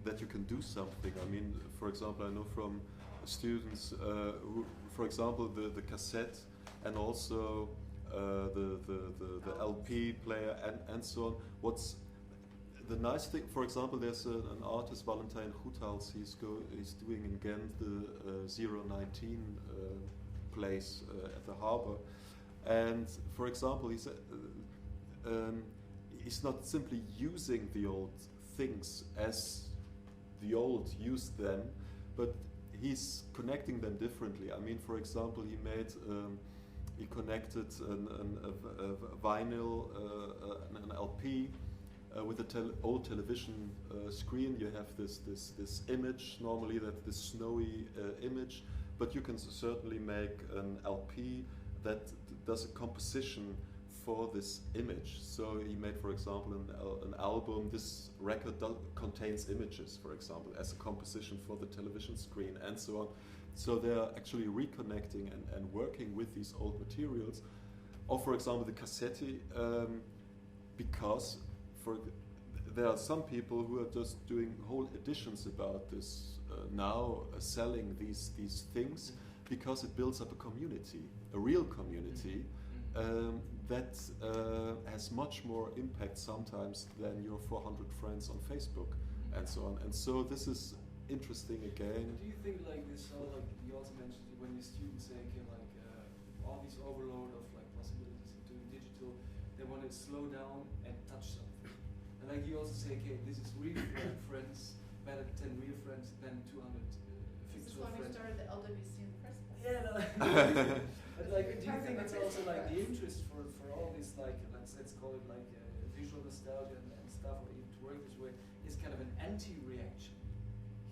that you can do something. I mean, for example, I know from students who, for example, the cassette and also the LP player and so on. What's the nice thing? For example, there's an artist, Valentijn Goethals. He's doing in Ghent the 019 place at the harbor, and for example, he's not simply using the old things as the old used them, but he's connecting them differently. I mean, for example, he connected a vinyl, an LP, with an old television screen, you have this image, normally that this snowy image, but you can certainly make an LP that does a composition for this image. So he made, for example, an album. This record contains images, for example, as a composition for the television screen, and so on. So they are actually reconnecting and working with these old materials. Or, for example, the cassette, because there are some people who are just doing whole editions about this now, selling these things, because it builds up a community, a real community, that has much more impact sometimes than your 400 friends on Facebook and so on. And so this is interesting again. Do you think like this, like you also mentioned when your students say, okay, like all this overload of like possibilities of doing digital, they want to slow down and touch something. And like you also say, okay, this is real friends, better 10 real friends than 200 This is fictional when we friends. started the LWC in the first place. Yeah, no. But like, do you think it's also like the interest for all this, like let's call it like visual nostalgia and stuff, or even to work this way, is kind of an anti-reaction?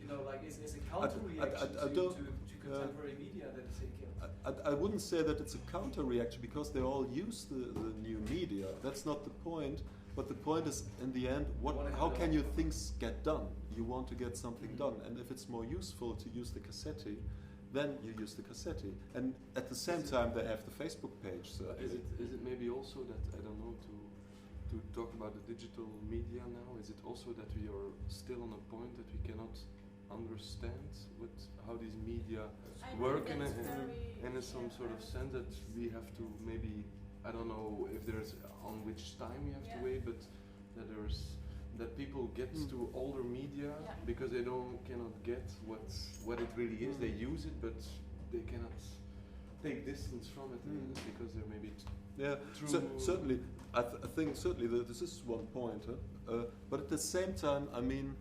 You know, like is a counter-reaction to contemporary media that is okay. I wouldn't say that it's a counter-reaction, because they all use the new media. That's not the point. But the point is, in the end, how can you things get done? You want to get something done, and if it's more useful to use the cassette, then you use the cassette. And at the same time, they have the Facebook page. So is it maybe also that, I don't know, to talk about the digital media now, is it also that we are still on a point that we cannot understand how these media work in some sort of sense, that we have to maybe, I don't know if there's on which time we have to wait, but that people get to older media because they cannot get what it really is. They use it, but they cannot take distance from it because they're maybe certainly. I think certainly this is one point. But at the same time, I mean,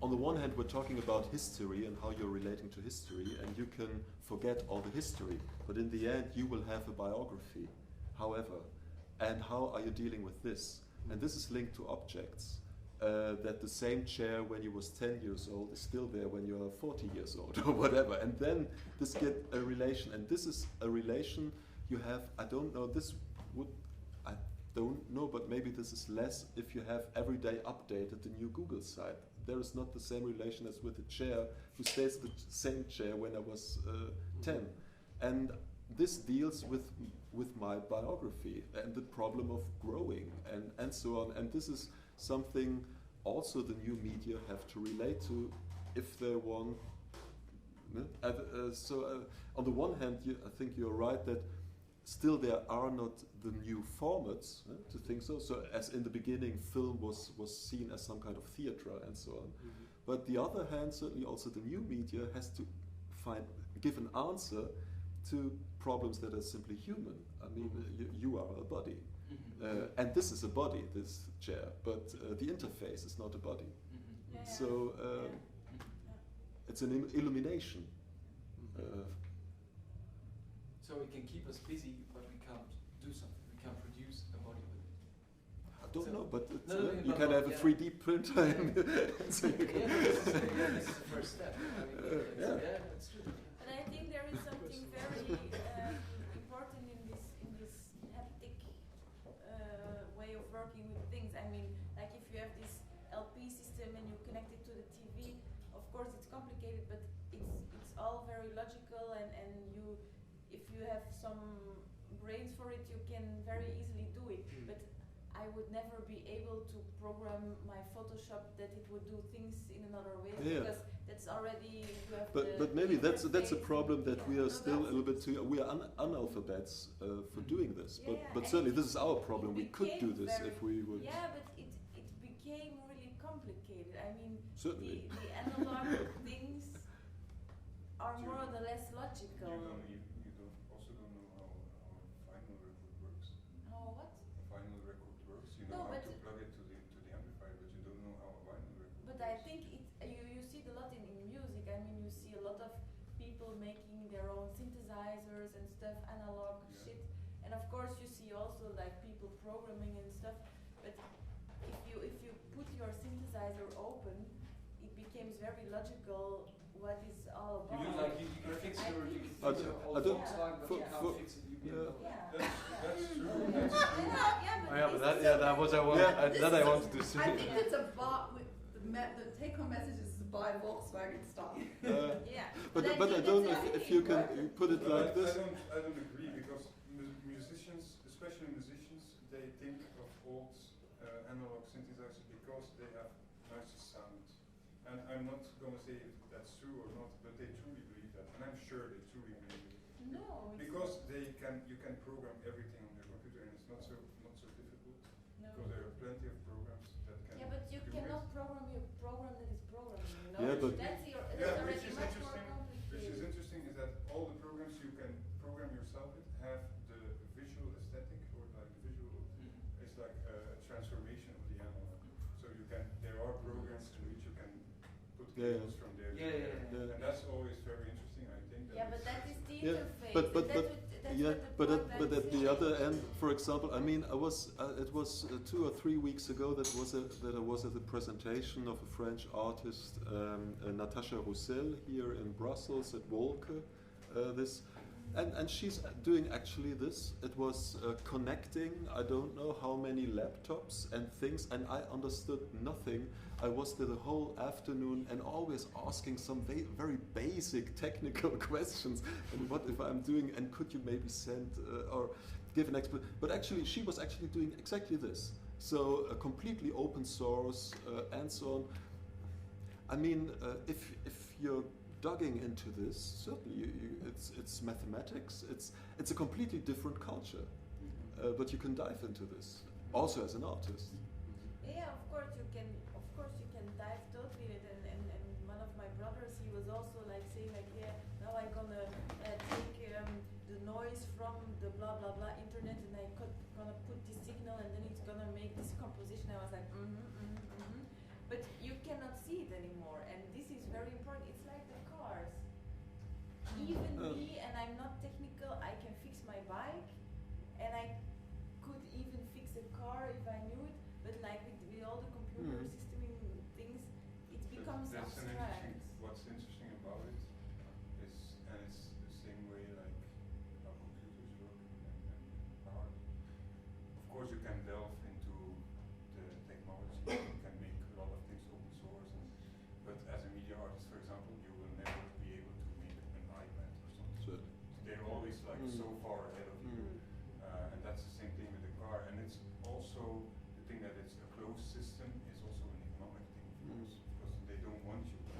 on the one hand, we're talking about history and how you're relating to history, and you can forget all the history, but in the end, you will have a biography. However, and how are you dealing with this? And this is linked to objects. That the same chair when you was 10 years old is still there when you're 40 years old or whatever. And then this get a relation, and this is a relation you have. I don't know. I don't know, but maybe this is less if you have every day updated the new Google site. There is not the same relation as with the chair who stays the same chair when I was 10. And this deals with my biography and the problem of growing and so on. And this is something also the new media have to relate to if they want. On the one hand, I think you're right that still there are not the new formats to think so. So as in the beginning, film was seen as some kind of theatre and so on. But the other hand, certainly also the new media has to give an answer to problems that are simply human. I mean, you are a body. And this is a body, this chair, but the interface is not a body. So it's an illumination. So it can keep us busy, but we can't do something. We can't produce a body with it. I don't know, but you can have a 3D printer. This is the first step. I mean, that's true. But I think there is something very important in this haptic way of working with things. I mean, like if you have this LP system and you connect it to the TV, of course it's complicated, but it's all very logical, and if you have some brains for it, you can very easily do it. But I would never be able to program my Photoshop that it would do things in another way, because that's already you have. But maybe that's a problem that we are still a little bit too. We are analphabets for doing this. But certainly this is our problem. We could do this if we would. Yeah, but it became really complicated. I mean, certainly the analog things are more or less logical. You also don't know how a vinyl record works. How what? A vinyl record works. You know how to plug it to the amplifier, but you don't know how a vinyl record works. But I think you see it a lot in music. I mean, you see a lot of people making their own synthesizers and stuff, analog shit. And of course you see also like people programming and stuff. But very logical what it's all about. You like you can fix I your think you so. can fix your I old don't- Volkswagen, but you can't fix it. You Yeah. That's true. Yeah, That's true. yeah, but this is that was I want, Yeah. This that I is a- wanted to say. I think it's a bot with the take-home message is to buy Volkswagen stock. Yeah. But I I think don't that's know if really you can important. put it But like this. I don't agree because musicians, especially musicians, they think of old analog synthesizers because they have nicer sound. And I'm not going to say if that's true or not, but they truly believe that, and I'm sure they truly believe it. No. it's Because not. you can program everything on your computer, and it's not so difficult. No. Because there are plenty of programs that can. Yeah, but you do cannot it. program your program that is programming, you know? Yeah, but- that's Yeah, that's which already is much more interesting. Which is complicated. interesting is that all the programs you can program yourself with have the visual aesthetic or like the visual. It's like a transformation of the analog. So you can. There are programs in which you can put Yeah, cables from there. Yeah, to yeah, there. yeah. And that's always very interesting. I think. Yeah, but that is the Yeah, interface. but- and that's Yeah, what the but broadband at the is. other end, for example, I mean, it was 2 or 3 weeks ago that I was at the presentation of a French artist, Natasha Roussel, here in Brussels at Volke. And she's doing actually this. It was connecting, I don't know how many laptops and things, and I understood nothing. I was there the whole afternoon and always asking some very basic technical questions. And what if I'm doing, and could you maybe send or give an explanation? But actually, she was actually doing exactly this. So completely open source and so on. I mean, if you're digging into this, certainly it's mathematics. It's a completely different culture, but you can dive into this also as an artist. Yeah, of course you can. Of course you can dive totally in it. And one of my brothers, he was also like saying like, yeah, now I'm gonna take the noise from the blah blah blah internet, and gonna put this signal, and then it's gonna make this composition. I was like, but you cannot see it anymore, and this is very important. It's like the cars. Even me, and I'm not technical, I can fix my bike, and I could even fix a car if I knew it. But like with all the computer system things, it becomes That's abstract. what's interesting about it is, and it's the same way like how computers work and power. Of course, you can delve into the technology. You can make a lot of things open source, but as a media artist, for example, you will never be able to make an iPad or something. Sure. They're always like so far ahead of you, and that's the same thing with the car. And it's also the thing that it's a closed system is also an economic thing, of course, because they don't want you to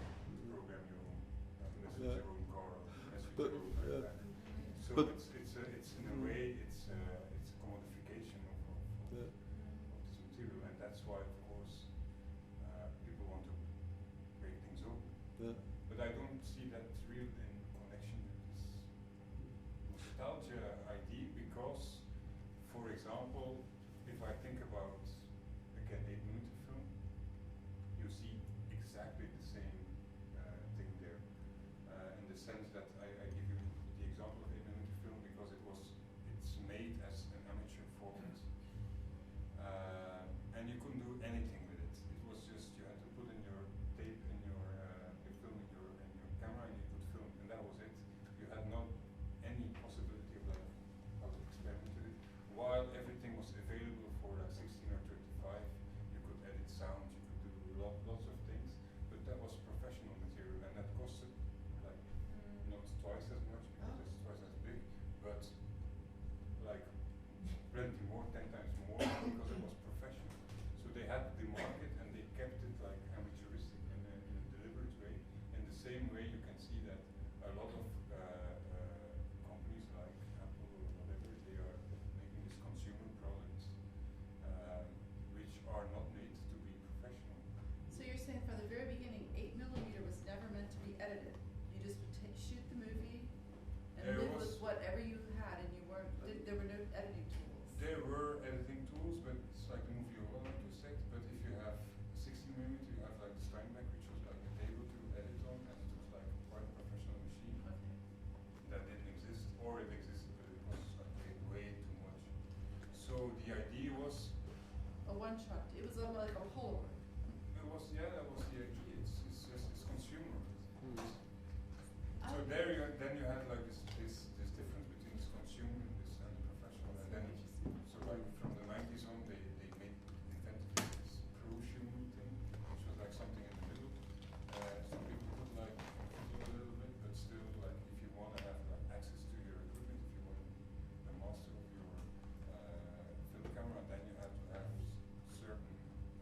program your own, unless it's your own car, or unless it's But- your own iPad. So but- it's in a way it's a commodification of this material, and that's why of course people want to break things open. Yeah. But I don't see that real in connection with this nostalgia idea because, for example, if I think about again 8mm film, you see exactly the same thing there, in the sense that I give you the example of 8mm film because it's made as an amateur format, and you couldn't do anything with it. It was just you had to put in your tape in your film in your camera and you could film, and that was it. You had not any possibility of like how to experiment with it. While everything was available for like 16 or 35, you could edit sound, you could do lots of things, but that was professional material and that costed like not twice as much because it's twice as big, but like plenty more, 10 times more because it was professional. So they had the market and they kept it like amateuristic in a deliberate way. In the same way you can see that a lot of companies like Apple or whatever, they are making these consumer products which are not made to be professional. So you're saying from the very beginning, 8mm was never meant to be edited. You just would shoot the movie and There live with was- whatever you had, and you weren't. There were no editing tools. There were editing tools, but it's like a movie all like you said. But if you have 16mm, you have like the Steinbeck, which was like a table to edit on, and it was like quite a professional machine. Okay. That didn't exist, or it existed, but it was like way too much. So the idea was, A one shot. It was like a Polaroid. that was the idea. It's So there you then you have like this difference between this consumer and this and the professional, and then so like from the 90s on they invented this prosumer thing, which was like something in the middle. Some people could like control a little bit, but still like if you want to have like access to your equipment, if you want to be the master of your film camera, then you have to have certain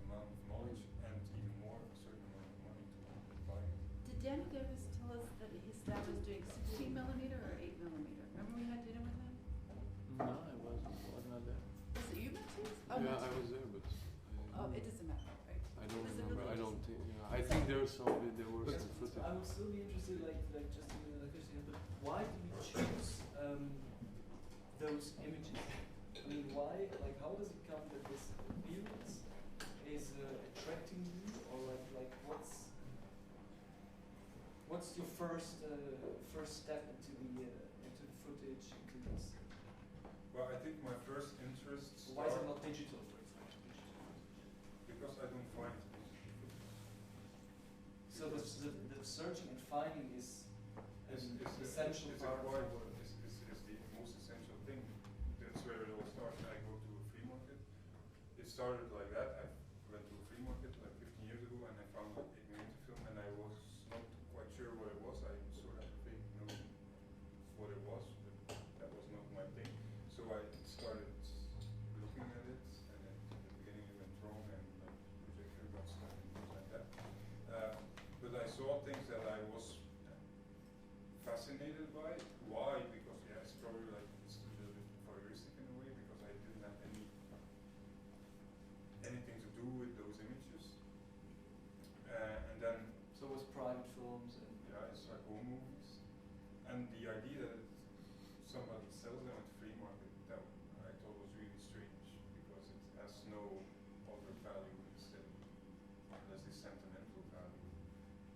amount of knowledge and even more a certain amount of money to buy it. Did Daniel Davis tell us that his dad was doing 16 millimeter or 8 millimeter? Remember we had dinner with him? No, I wasn't out there. Was it you, Matthias? Oh, Yeah, I Matthias. was there, but Oh, it doesn't matter, right? I don't Was it remember. I religious? don't think. Yeah, I think there were some footage. I would still be interested, like just in another question, but why do you choose those images? I mean, why? Like, how does it come that this appearance is attracting you, or like what's your first step into the footage, into this? Well, I think my first interest Why is it started not digital, for example? because I don't find it. So the searching and finding is essential is part of quite, the work. is the most essential thing. That's where it all started. I go to a flea market. It started like that. I went to a flea market like 15 years ago and I found an 8mm film and I was not quite sure what it was. I sort of think knew what it was, but that was not my thing. So I started looking at it and at the beginning it went wrong and like projector got stuck and things like that. But I saw things that I was fascinated by. Why? Because yeah, it's probably like it's a little bit voyeuristic in a way because I didn't have anything to do with those images. And then So it was private films and yeah, it's like home movies. And the idea that somebody sells them at the flea market, that I thought was really strange because it has no other value instead, unless this sentimental value,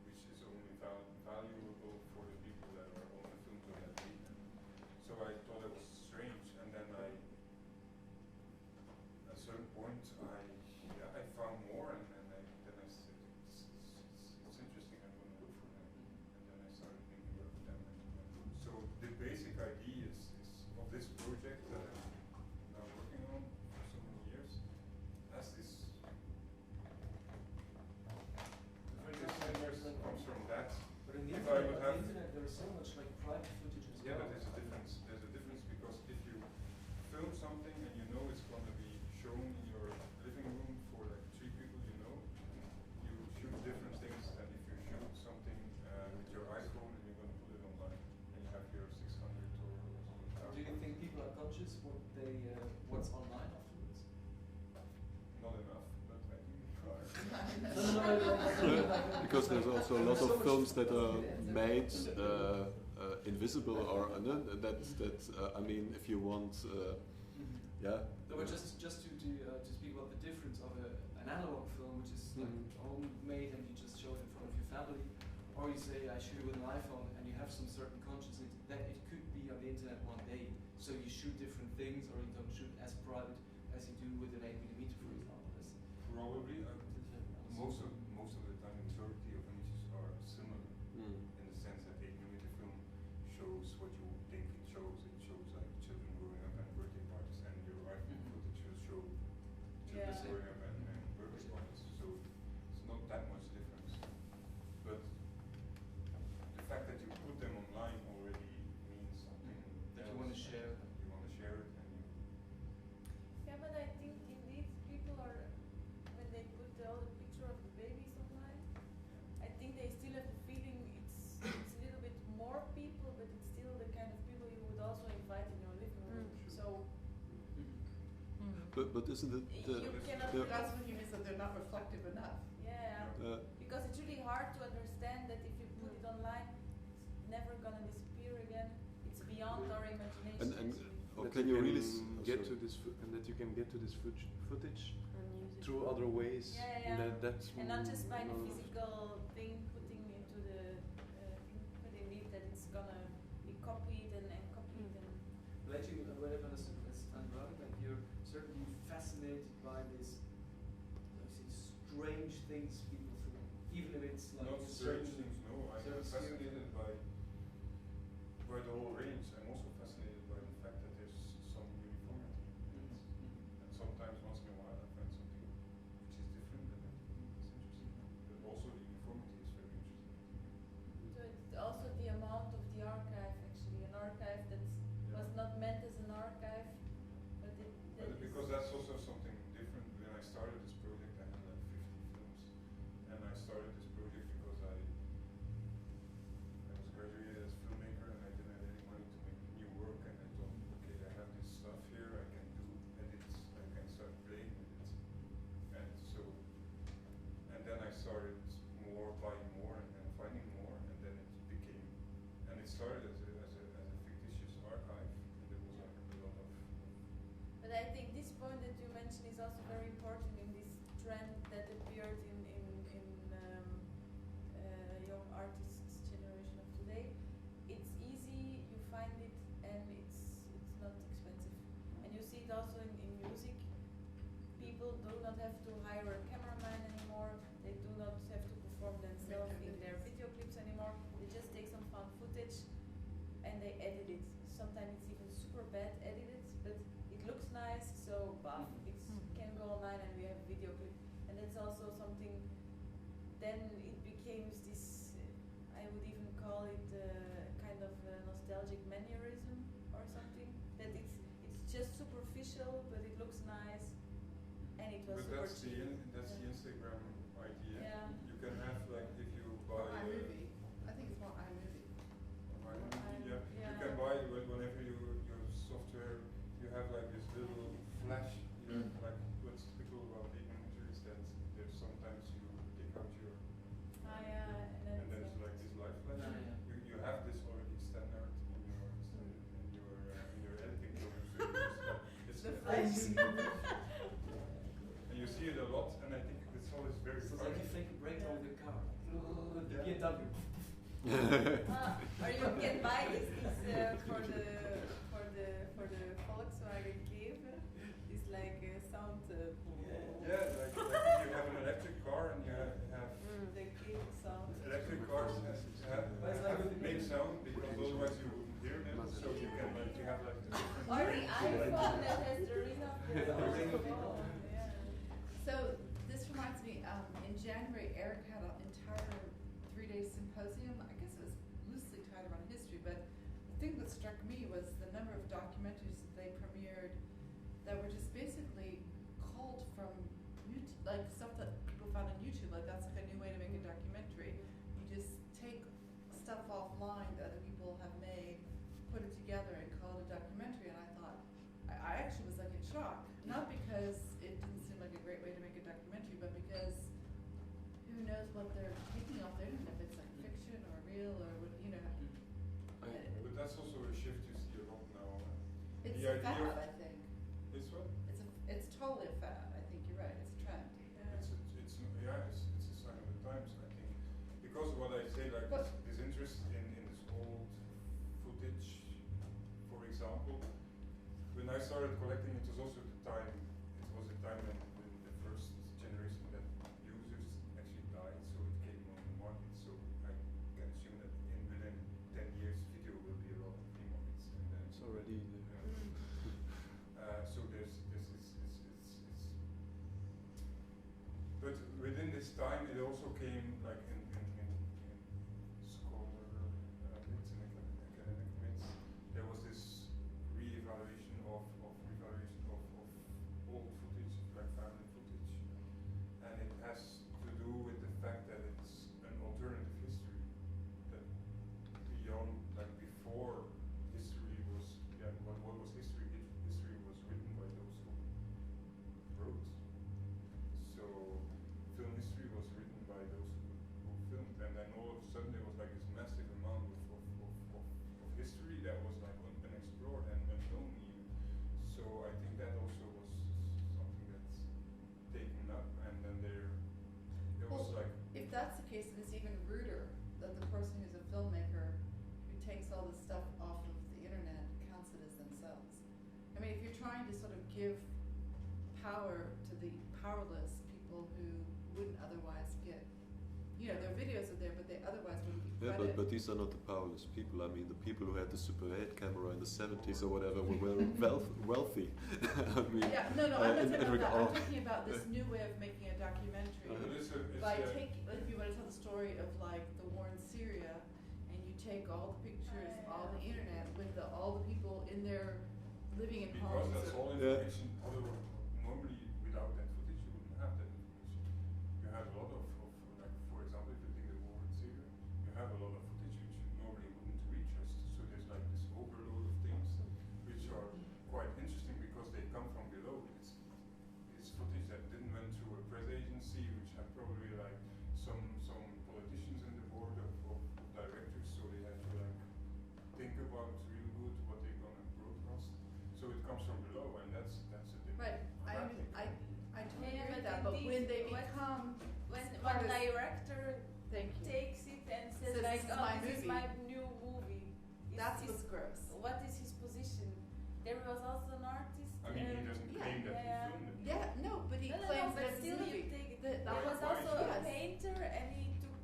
which is only valuable for the people that are on the film to that date. So I thought it was strange, and then at a certain point, I found more, and then I said, it's interesting, I'm going to look for them. And then I started thinking about them. So the basic idea is of this project that I'm now working on for so many years, as this comes from that. But in the If I would have internet, there is so much like private footage as yeah, well. but there's a difference. There's a difference because if you film something and you know it's going to be shown in your living room for like 3 people you know, you shoot different things than if you shoot something with your iPhone and you're going to put it online and you have your 600 or Do you think people are conscious what's online afterwards? Not enough, but I think we try. Because there's also a lot of films that are made invisible or I mean, if you want, yeah. No, but just to speak about the difference of an analog film, which is like homemade and you just show it in front of your family, or you say I shoot it with an iPhone and you have some certain consciousness that it could be on the internet one day. So you shoot different things, or you don't shoot as private as you do with an 8mm, for example. Probably. Most of the time in Turkey of images are similar in the sense that 8mm film shows what you think it shows. It shows like children growing up and birthday parties, and your iPhone footage will show children growing up and birthday parties. So it's not that much difference. But the fact that you put them online already means something. That you want to share. You want to share it, and you. Yeah, but I think indeed people are, when they put all the picture of the babies online, I think they still have the feeling it's a little bit more people, but it's still the kind of people you would also invite in your living room. So But isn't it you cannot. That's what you mean, that they're not reflective enough. Yeah, because it's really hard to understand that if you put it online, it's never gonna disappear again. It's beyond our imagination. and That can you really get to this and that you can get to this footage through other ways? Yeah. That's And not just by the no. physical thing putting into the thing, but indeed that it's gonna be copied and copied and. But actually, what I've understood is like you're certainly fascinated by this, strange things people even if it's like Not a certain certain things, no. I'm certain fascinated by the whole range. I'm also fascinated by the fact that there's some uniformity. Mm-hmm. And sometimes, once in a while, I find something which is different, and I think it's interesting. But also the uniformity is very interesting. So it's also the amount of the archive, actually, an archive that was not meant as an archive, but it. But because that's also something different. When I started this project, I had like 50 films, and I started this project because I was graduated as a filmmaker, and I didn't have any money to make new work, and I thought, okay, I have this stuff here, I can do edits, I can start playing with it, and so, and then I started buying more, and then finding more, and then it became, and it started as a fictitious archive, and there was like a lot of. But I think this point that you mentioned is also very important in this trend that appeared in young artists' generation of today. It's easy, you find it, and it's not expensive. And you see it also in music. People do not have to hire a cameraman anymore. They do not have to perform themselves in their video clips anymore. They just take some found footage and they edit it. Sometimes it's even super bad edited, but it looks nice, so buff, it can go online and we have a video clip. And that's also something, then it becomes this, I would even call it kind of nostalgic mannerism or something. That it's just superficial, but it looks nice, and it was But super that's the Instagram idea. Yeah. You can have like if you buy. iMovie. I think it's more iMovie. Yeah. You can buy whenever your software. You have like this little flash. You have like what's typical about big images that there's sometimes you take out your. And then it's like this live flash. You have this already standard in your editing program. So The flash. And you see it a lot, and I think it's always very. So it's like you take a break on the car. The BMW. Or you can buy this for the Volkswagen Cave. It's like sound. Yeah, like you have an electric car and you have the Cave sound. electric cars have make sound because otherwise you wouldn't hear them. So you can like you have like the Or the iPhone that has the ring of the ring of the phone. Yeah. So this reminds me, in January, Eric had an entire 3-day symposium. I guess it was loosely tied around history, but the thing that struck me was the number of documentaries that they premiered that were just basically culled from YouTube, like stuff that people found on YouTube. Like that's like a new way to make a documentary. You just take stuff offline that other people have made, put it together, and call it a documentary. And I thought, I actually was like in shock. Not because it didn't seem like a great way to make a documentary, but because who knows what they're taking off there, even if it's like fiction or real or what, you know. But that's also a shift you see a lot now. It's The a idea fad, of- I think. It's what? It's totally a fad. I think you're right. It's a trend. It's a sign of the times, I think, because of what I say, like this interest in this old footage, for example. When I started collecting, it was also the time. It was a time when the first generation that users actually died, so it came on the market. So I can assume that within 10 years, video will be a lot of free markets, and then It's already there. so there's but within this time it also came like in scholar myths and academic myths, there was this re-evaluation of old footage, like family footage, and it has to do with the fact that it's an alternative history, that beyond, like before history was, what was history? History was written by those who wrote. So film history was written by those who filmed, and then all of a sudden there was like this massive amount of history that was like unexplored and unknown even. So I think that also was something that's taken up, and then there was like. If that's the case, then it's even ruder that the person who's a filmmaker who takes all this stuff off of the internet counts it as themselves. I mean, if you're trying to sort of give power to the powerless, people who wouldn't otherwise get, credit. but these are not the powerless people. I mean, the people who had the Super 8 camera in the 70s or whatever were very wealthy. I mean, Yeah, no, I'm not talking about that. I'm oh. talking about this new way of making a documentary. By if you want to tell the story of like the war in Syria, and you take all the pictures, all the internet with all the people in there living in Because homes. that's all information. Normally, without that footage, you wouldn't have that information. You have a lot of like, for example, if you take the war in Syria, you have a lot of footage which normally wouldn't reach us. So there's like this overload of things which are quite interesting because they come from below. It's footage that didn't went through a press agency, which had probably like some politicians in the board of directors, so they had to like think about real good what they're gonna broadcast. So it comes from below, and that's a different Right. I totally agree with that. But when they become when part of- director thank you. takes it and says Says, like, "This is oh, my this is movie." my new movie. That's what's gross. What is his position? There was also an artist. I mean, he doesn't claim that he filmed it. Yeah, no, but he claims but that it's his still movie. you take it. That There was was also a yes. painter, and he took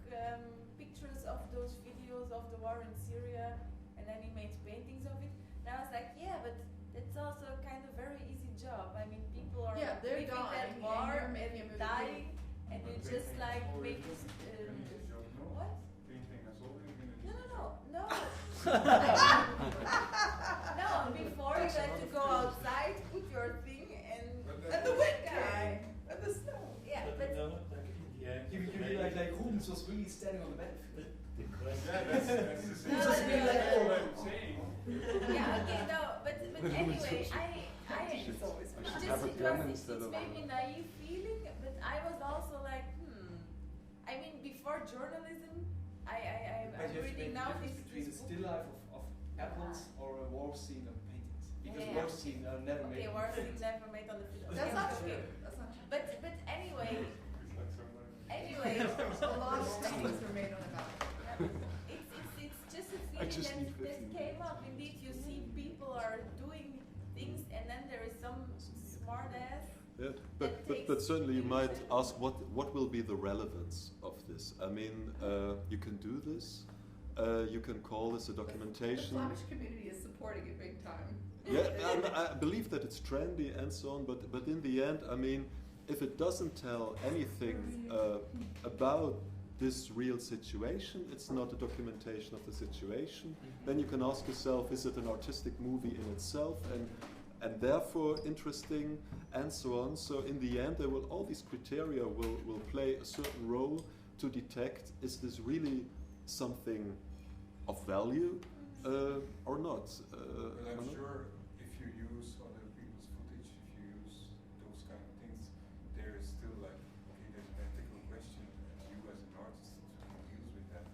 pictures of those videos of the war in Syria, and then he made paintings of it. And I was like, yeah, but that's also kind of very easy job. I mean, people are Yeah, they're living dying, that and war you're making a movie. dying, and you But just painting like has always make been a job, no? what? Painting has always been a No, job. no. No, before you had to go outside, put your thing, and And the wind came. And the snow. yeah, But but you know, like in the end, You mean like Rubens was really standing on the battlefield? the question. Yeah, that's the same. No, Just no, be no, like, no, oh, no. I'm saying. yeah, okay, no, but anyway, Should- it's I just should have a it gun was instead it's of maybe naive feeling, but I was also like, I mean, before journalism, I'm But you have to reading make the now difference between this a book. still life of apples or a war scene of paintings. Because Yeah. war scene are never made. Okay, on war film. scene never made on the film. That's Okay, not okay. true. That's not true. But anyway, It's like somebody. anyway, A lot of paintings were made on a battlefield. it's just a I feeling just need that 15 came minutes. up. Indeed, you see people are doing things, and then there is some smart ass. Yeah, That but takes certainly you might pictures. ask what will be the relevance of this. I mean, you can do this. You can call this a The documentation. Flemish community is supporting it big time. Yeah, and I believe that it's trendy and so on. But in the end, I mean, if it doesn't tell anything about this real situation, it's not a documentation of the situation. Then you can ask yourself, is it an artistic movie in itself, and therefore interesting, and so on. So in the end, there will all these criteria will play a certain role to detect, is this really something of value or not? But I I'm don't know. sure if you use other people's footage, if you use those kind of things, there is still like, okay, there's an ethical question, and you as an artist deals with that.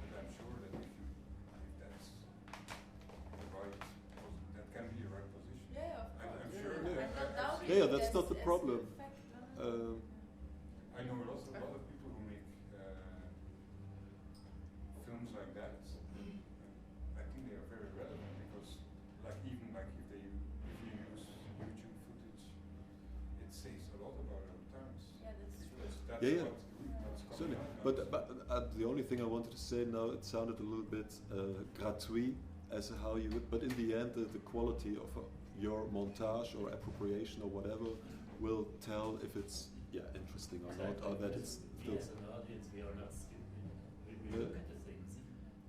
But I'm sure that if that's the right, that can be a right position. Yeah, of I'm course. sure Yeah. that I'm not doubting Yeah, it that's as- not the as problem. a fact, no. I know a lot of people who make films like that. I think they are very relevant because, like, even like if you use YouTube footage, it says a lot about our times. Yeah, that's true. Because that's Yeah, yeah. what's coming Certainly, out now. but the only thing I wanted to say now, it sounded a little bit gratuit as to how you would, but in the end, the quality of your montage or appropriation or whatever will tell if it's interesting or not, or that it's We still. as an audience, we are not stupid. We Yeah. look at the things,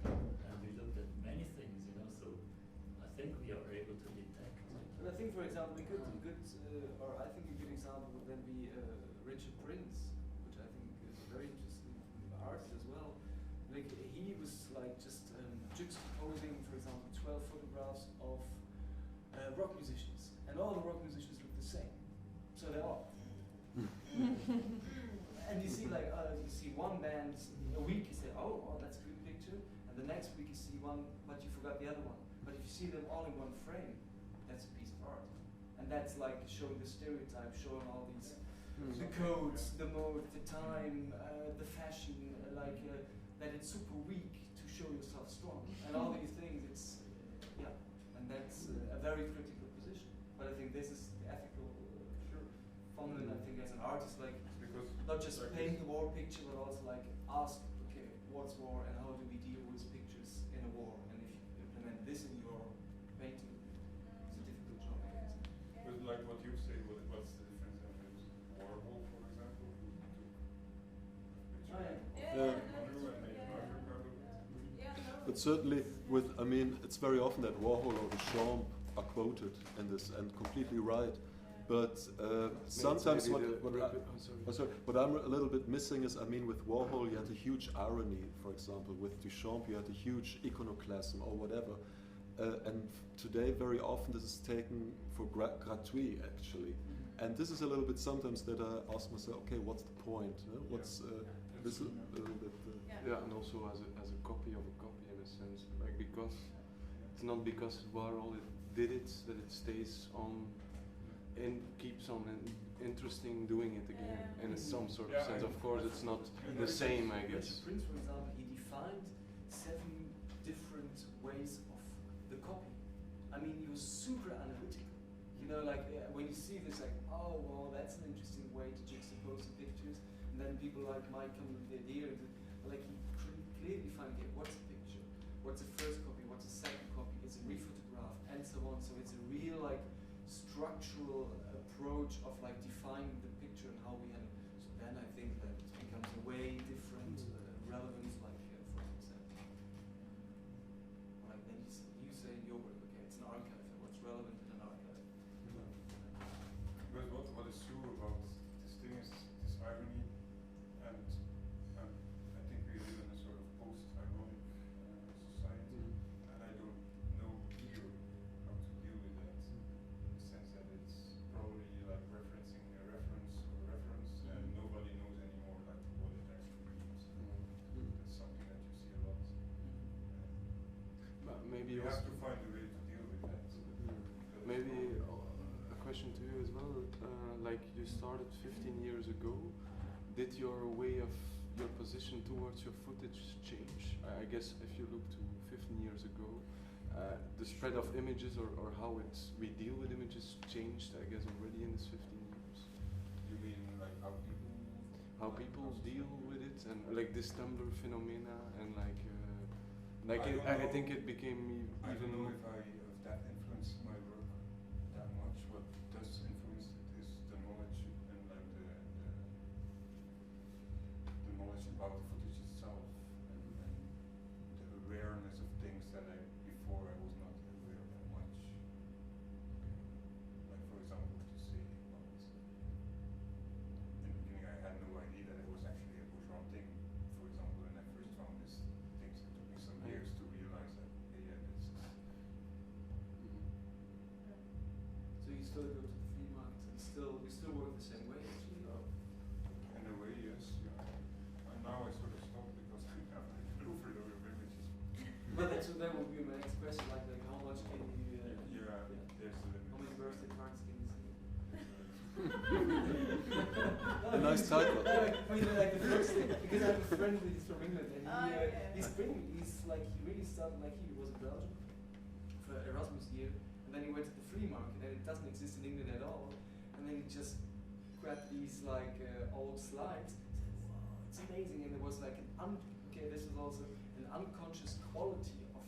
and we looked at many things, so I think we are able to detect. And I think, for example, a good or I think a good example would then be Richard Prince, which I think is a very interesting artist as well. Like he was like just juxtaposing, for example, 12 photographs of rock musicians, and all the rock musicians look the same. So they all. And you see like you see one band a week, you say, oh, that's a good picture, and the next week you see one, but you forgot the other one. But if you see them all in one frame, that's a piece of art, and that's like showing the stereotype, showing all these the codes, the mode, the time, the fashion, that it's super weak to show yourself strong, and all these things. It's and that's a very critical position. But I think this is the ethical fundament. I think as an artist, like because not just like paint the war picture, but also like ask, okay, what's war and how do we deal with pictures in a war, and if you implement this in your painting, it's a difficult job, I guess. But like what you say, what's the difference in Warhol, for example, who took Oh, yeah. pictures of Andrew and made an artwork out of it? Yeah, no. But certainly, I mean, it's very often that Warhol or Duchamp are quoted in this and completely right. But sometimes what I'm a little bit missing is, I mean, with Warhol you had a huge irony, for example. With Duchamp you had a huge iconoclasm or whatever. And today very often this is taken for gratuit, actually. And this is a little bit sometimes that I ask myself, okay, what's the point? What's this a little bit... Yeah, and also as a copy of a copy in a sense. Like, because it's not because Warhol did it that it stays on and keeps on interesting doing it again in some sort of sense. Of course, it's not the same, I guess. Prince, for example, he defined 7 different ways of the copy. I mean, he was super analytical. You know, like when you see this, like, oh, well, that's an interesting way to juxtapose the pictures. And then people like Mike come with the idea, like he clearly defined, okay, what's the picture? What's the first copy? What's the second copy? It's a rephotograph, and so on. So it's a real like structural approach of like defining the picture and how we have. So then I think that it becomes a way different relevance, like for example, like then you say in your work, okay, it's an archive. And what's relevant in an archive? But what is true about this thing is this irony, and I think we live in a sort of post-ironic society, and I don't know either how to deal with that, in the sense that it's probably like referencing a reference or a reference, and nobody knows anymore like what it actually means. That's something that you see a lot. Maybe You also have to find a way to deal with that. maybe a question to you as well. Like you started 15 years ago. Did your way of your position towards your footage change? I guess if you look to 15 years ago, the spread of images or how we deal with images changed, I guess, already in this 15 years. You mean like how people Deal with it, and like this Tumblr phenomena, and I think it became I even don't know more. if that influenced my work that much. What does influence it is the knowledge and like the knowledge about the footage itself, and the awareness of things that before I was not aware of that much. Like for example, what you say about in the beginning I had no idea that it was actually a bourgeois thing. For example, when I first found these things, it took me some years to realize that this is. So you still go to the flea markets and you still work the same way, actually, or? In a way, yes. Yeah. And now I sort of stopped because I have an overload of images. But that would be my next question, like how much can you? There's a limit. How many birthday cards can you see? A nice title. I mean, like the first thing, because I have a friend who's from England, and he really started like he was in Belgium for Erasmus year, and then he went to the flea market, and it doesn't exist in England at all, and then he just grabbed these like old slides. He said, wow, it's amazing, and there was like this was also an unconscious quality of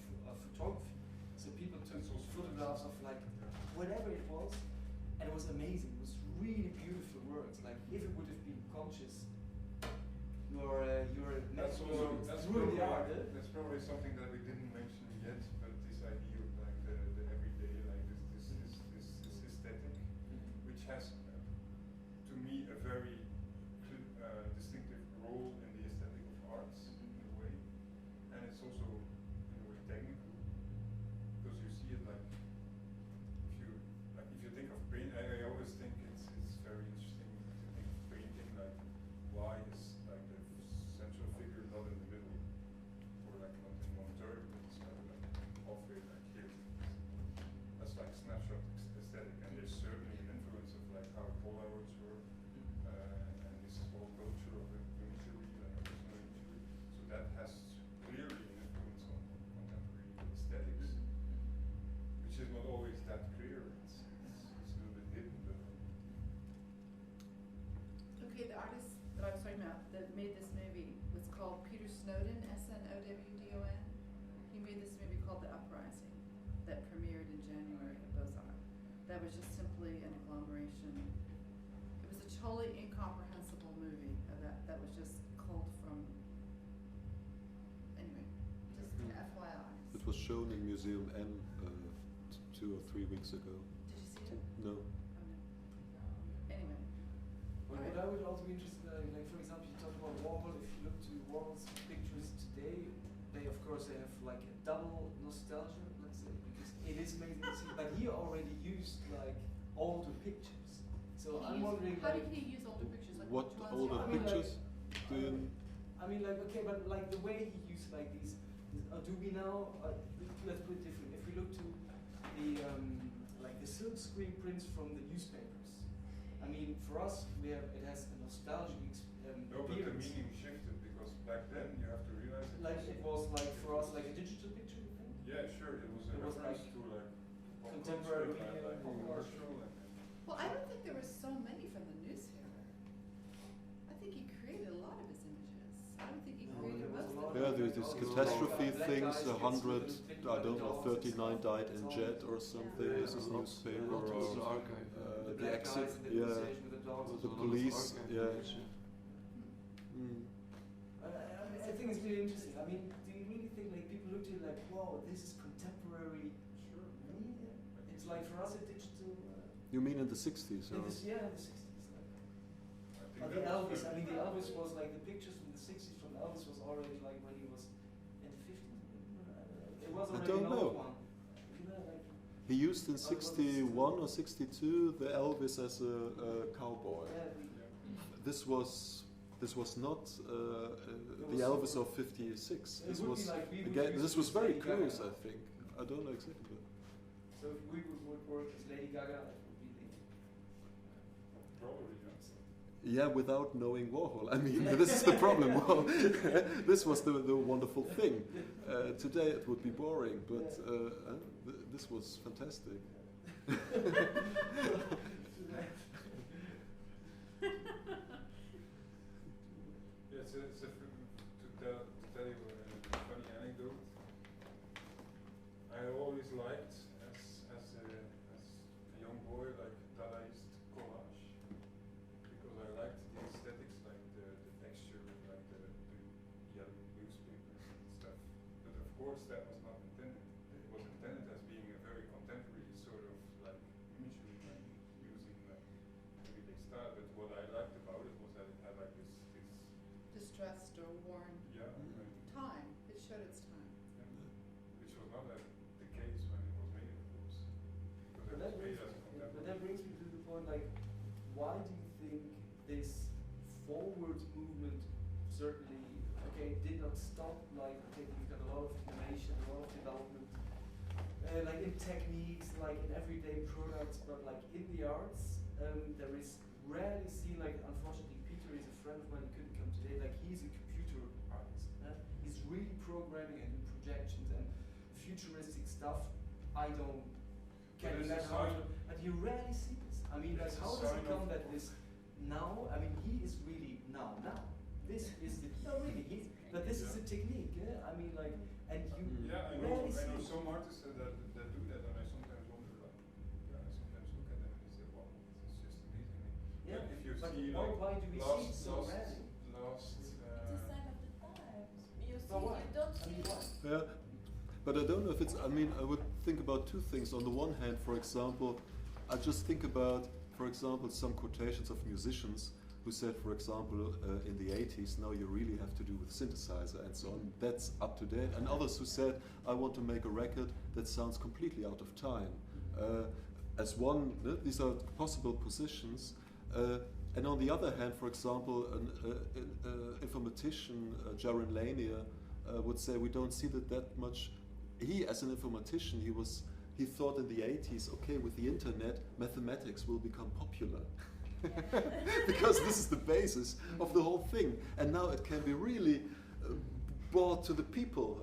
photography. So people took photographs of like whatever it was, and it was amazing. It was really beautiful works. Like if it would have been conscious, That's probably something that we didn't mention yet, but this idea of like the everyday, like this aesthetic, which has to me a very distinctive role in the aesthetic of arts in a way, and it's also in a way technical, because you see it like if you think of paint, I always think it's very interesting to think of painting like why is like the central figure not in the middle, or like not in one third, but it's kind of like halfway like here. That's like snapshot aesthetic, and there's certainly an influence of like how Polaroids were, and this whole culture of imagery, like original imagery. So that has clearly an influence on contemporary aesthetics, which is not always that clear. It's a little bit hidden, but. Okay, the artist that I was talking about that made this movie was called Peter Snowden, WDON. He made this movie called The Uprising that premiered in January at Beaux-Arts. That was just simply an agglomeration. It was a totally incomprehensible movie that was just culled from. Anyway, just FYI. It was shown in Museum M 2 or 3 weeks ago. Did you see it? No. Oh, no. Anyway. But what I would also be interested in, like for example, you talked about Warhol. If you look to Warhol's pictures today, they of course they have like a double nostalgia, let's say, because it is amazing to see. But he already used like older pictures. So I'm wondering, How like, did he use older pictures? Like What which ones? older I mean, pictures? Do you I mean, like, okay, but like the way he used like these, do we now? Let's put it different. If we look to the like the silk screen prints from the newspapers, I mean, for us, it has a nostalgic No, but the appearance. meaning shifted because back then you have to realize It was like for us like a digital picture, you think? Yeah, sure. It was a It was reference like to like pop contemporary culture, media, like pop culture. commercial and Well, I don't think there were so many from the newspaper. I think he created a lot of his images. I don't think he No, created there was most a lot of Yeah, them. there's these Oh, catastrophe black things, guys 100, gets with I don't know, dogs and 39 stuff. died in It's all- jet or something. Yeah, This is lots- newspaper lots or of archive. The the black exit, guys in the yeah. conversation with the dogs. The There's a lot of police, archive yeah. footage, Mm. I think it's really interesting. I mean, do you really think like people look at it like, wow, this is contemporary? sure. Media? It's like for us a digital. You mean in the 60s? In Or? the 60s. Like. I think But the that was Elvis, the- I mean, the Elvis was like the pictures from the 60s from Elvis was already like when he was in the 50s. It was I already don't an old know. one. You know, like, He used in 61 or 62 the Elvis as a cowboy. yeah, This was not the was- Elvis of 56. it This would be was like we would again. use This was with very Lady Gaga. close, I think. I don't know exactly. But So if we would work as Lady Gaga, it would be the. Probably, yeah. yeah, without knowing Warhol. I mean, this is the problem. Well, this was the wonderful thing. Today it would be boring, but this was fantastic. Yeah, to tell you a funny anecdote. I always liked as a young boy like Dadaist collage because I liked the aesthetics, like the texture, like the yellow newspapers and stuff. But of course that was not intended. It was intended as being a very contemporary sort of like imagery, like using like everyday style. But what I liked about it was that it had like this Distressed or worn yeah, like, time. It showed its time. yeah, which was not the case when it was made, of course. Because But it that was brings made as a but contemporary. that brings me to the point, like, why do you think this forward movement certainly, okay, did not stop, like, okay, we've got a lot of innovation, a lot of development, like in techniques, like in everyday products, but like in the arts, there is rarely seen, like, unfortunately, Peter is a friend of mine, he couldn't come today, like, he's a computer artist, he's really programming and doing projections and futuristic stuff. I don't But can it's a imagine how sign- but you rarely see this. I mean, like, It's a how does it sign come of- that this now? I mean, he is really now. This is the no, really. But this is a technique. Yeah? I mean, like, and you Yeah, I rarely know see. some artists that do that, and I sometimes wonder, like, yeah, I sometimes look at them and say, wow, this is just amazing. Yeah, Like, if you but see, why- like, why do we see it so rarely? last, It's a sign of the times. You see, But why? you don't I see. mean, why? Yeah, but I don't know if it's. I mean, I would think about two things. On the one hand, for example, I just think about, for example, some quotations of musicians who said, for example, in the 80s, now you really have to do with synthesizer and so on. That's up to date. And others who said, I want to make a record that sounds completely out of time. As one, these are possible positions. And on the other hand, for example, an informatician, Jaron Lanier, would say we don't see that much. He, as an informatician, he thought in the 80s, okay, with the internet, mathematics will become popular. Because this is the basis of the whole thing. And now it can be really brought to the people.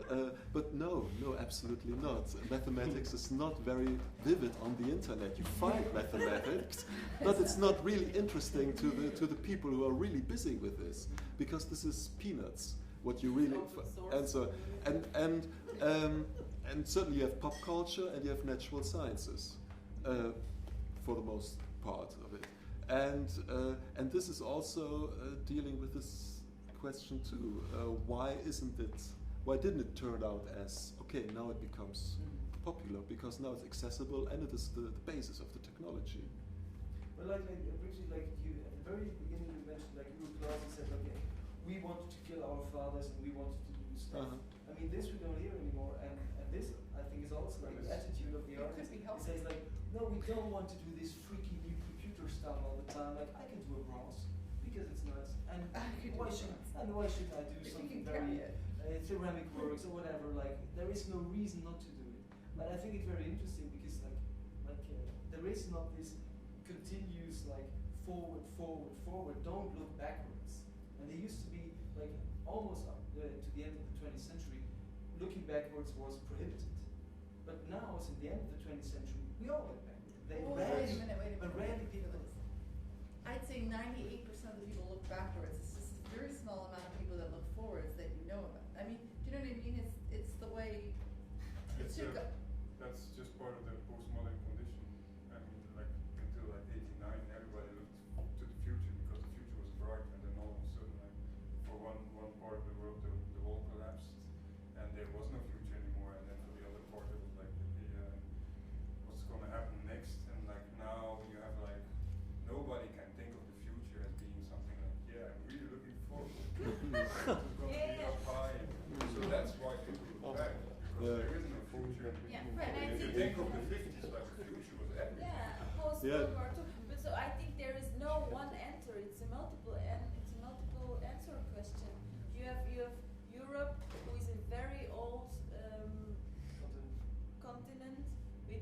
But no, absolutely not. Mathematics is not very vivid on the internet. You find mathematics, but it's not really interesting to the people who are really busy with this, because this is peanuts. what you really Open source. and so and certainly you have pop culture and you have natural sciences for the most part of it, and this is also dealing with this question too. Why didn't it turn out as okay? Now it becomes popular because now it's accessible and it is the basis of the technology. But briefly, you at the very beginning you mentioned you were class and said, okay, we wanted to kill our fathers and we wanted to do stuff. I mean, this we don't hear anymore, and this I think is also the attitude of the artist. It says no, we don't want to do this freaky new computer stuff all the time. I can do a bronze because it's nice, and why should I do something very ceramic works or whatever? There is no reason not to do it. But I think it's very interesting because there is not this continuous forward, don't look backwards. And there used to be almost up to the end of the 20th century, looking backwards was prohibited. But now, since the end of the 20th century, we all look backwards. Wait a minute. But rarely people. I'd say 98% of the people look backwards. It's just a very small amount of people that look forwards that you know about. I mean, do you know what I mean? It's the way it should go. That's just part of the postmodern condition. I mean, until 89, everybody looked to the future because the future was bright, and then all of a sudden, for one part of the world, the wall collapsed, and there was no future anymore. And then for the other part, it was what's going to happen next? And now you have nobody can think of the future as being something I'm really looking forward to. It's going to be up high. So that's why people look back, because there is no future. Yeah, right. If you think of the 50s, the future was epic. Yeah, post-World War II. But so I think there is no one answer. It's a multiple answer question. You have Europe, who is a very old continent with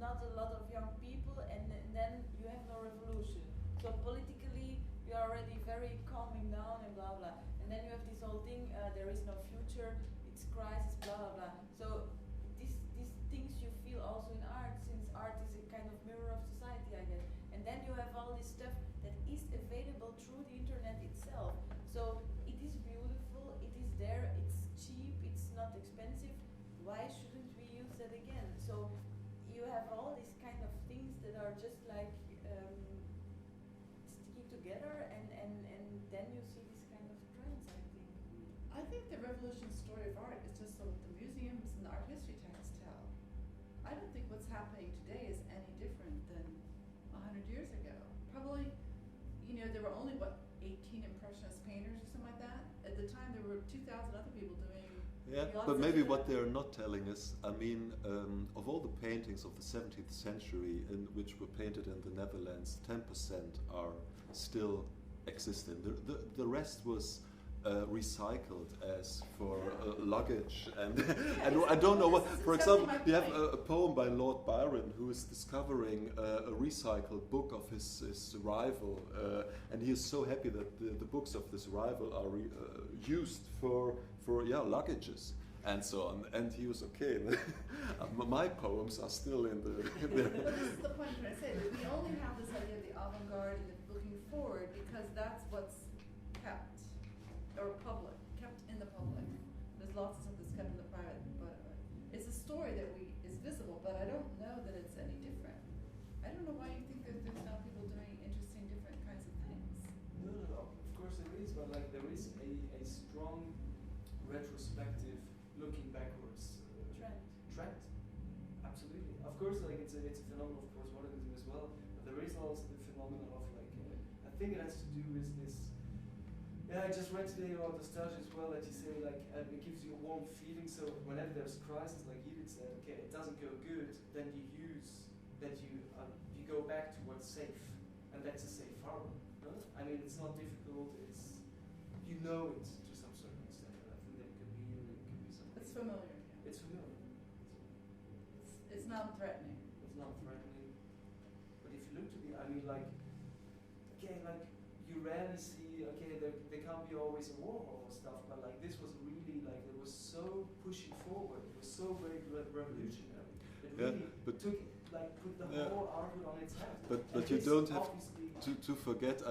not a lot of young people, and then you have no revolution. So politically, you are already very calming down and blah blah. And then you have this whole thing. There is no future. It's crisis. Blah blah blah. So these things you feel also in art, since art is a kind of mirror of society, I guess. And then you have all this stuff that is available through the internet itself. So it is beautiful. It is there. It's cheap. It's not expensive. Why shouldn't we use that again? So you have all these kind of things that are just sticking together, and then you see these kind of trends, I think. I think the revolution story of art is just what the museums and art history texts tell. I don't think what's happening today is any different than 100 years ago. Probably, there were only 18 impressionist painters or something like that. At the time, there were 2,000 other people doing. Yeah, but maybe what they're not telling us, of all the paintings of the 17th century which were painted in the Netherlands, 10% are still existing. The rest was recycled as for luggage and I don't know what. For example, you have a poem by Lord Byron who is discovering a recycled book of his rival, and he is so happy that the books of this rival are used for luggages and so on. And he was okay. My poems are still in the. But this is the point I'm trying to say. That we only have this idea of the avant-garde and the looking forward because that's what's kept in the public. There's lots of stuff that's kept in the private, but it's a story that is visible. But I don't know that it's any different. I don't know why you think that there's now people doing interesting, different kinds of things. No. Of course there is, but there is a strong retrospective, looking backwards trend. Absolutely. Of course, it's a phenomenon of postmodernism as well. But there is also the phenomenon of I think it has to do with this. Yeah, I just read today about nostalgia as well, that you say it gives you a warm feeling. So whenever there's crisis, like you said, okay, it doesn't go good, then you go back to what's safe, and that's a safe harbor. No? I mean, it's not difficult. It's it to some certain extent. But I think that it could be something. It's familiar. It's familiar. It's non-threatening. It's not threatening. But if you look to you rarely see. Okay, there can't be always a Warhol or stuff, but this was really it was so pushing forward. It was so very revolutionary. It really took put the whole argument on its head. But you don't have to forget.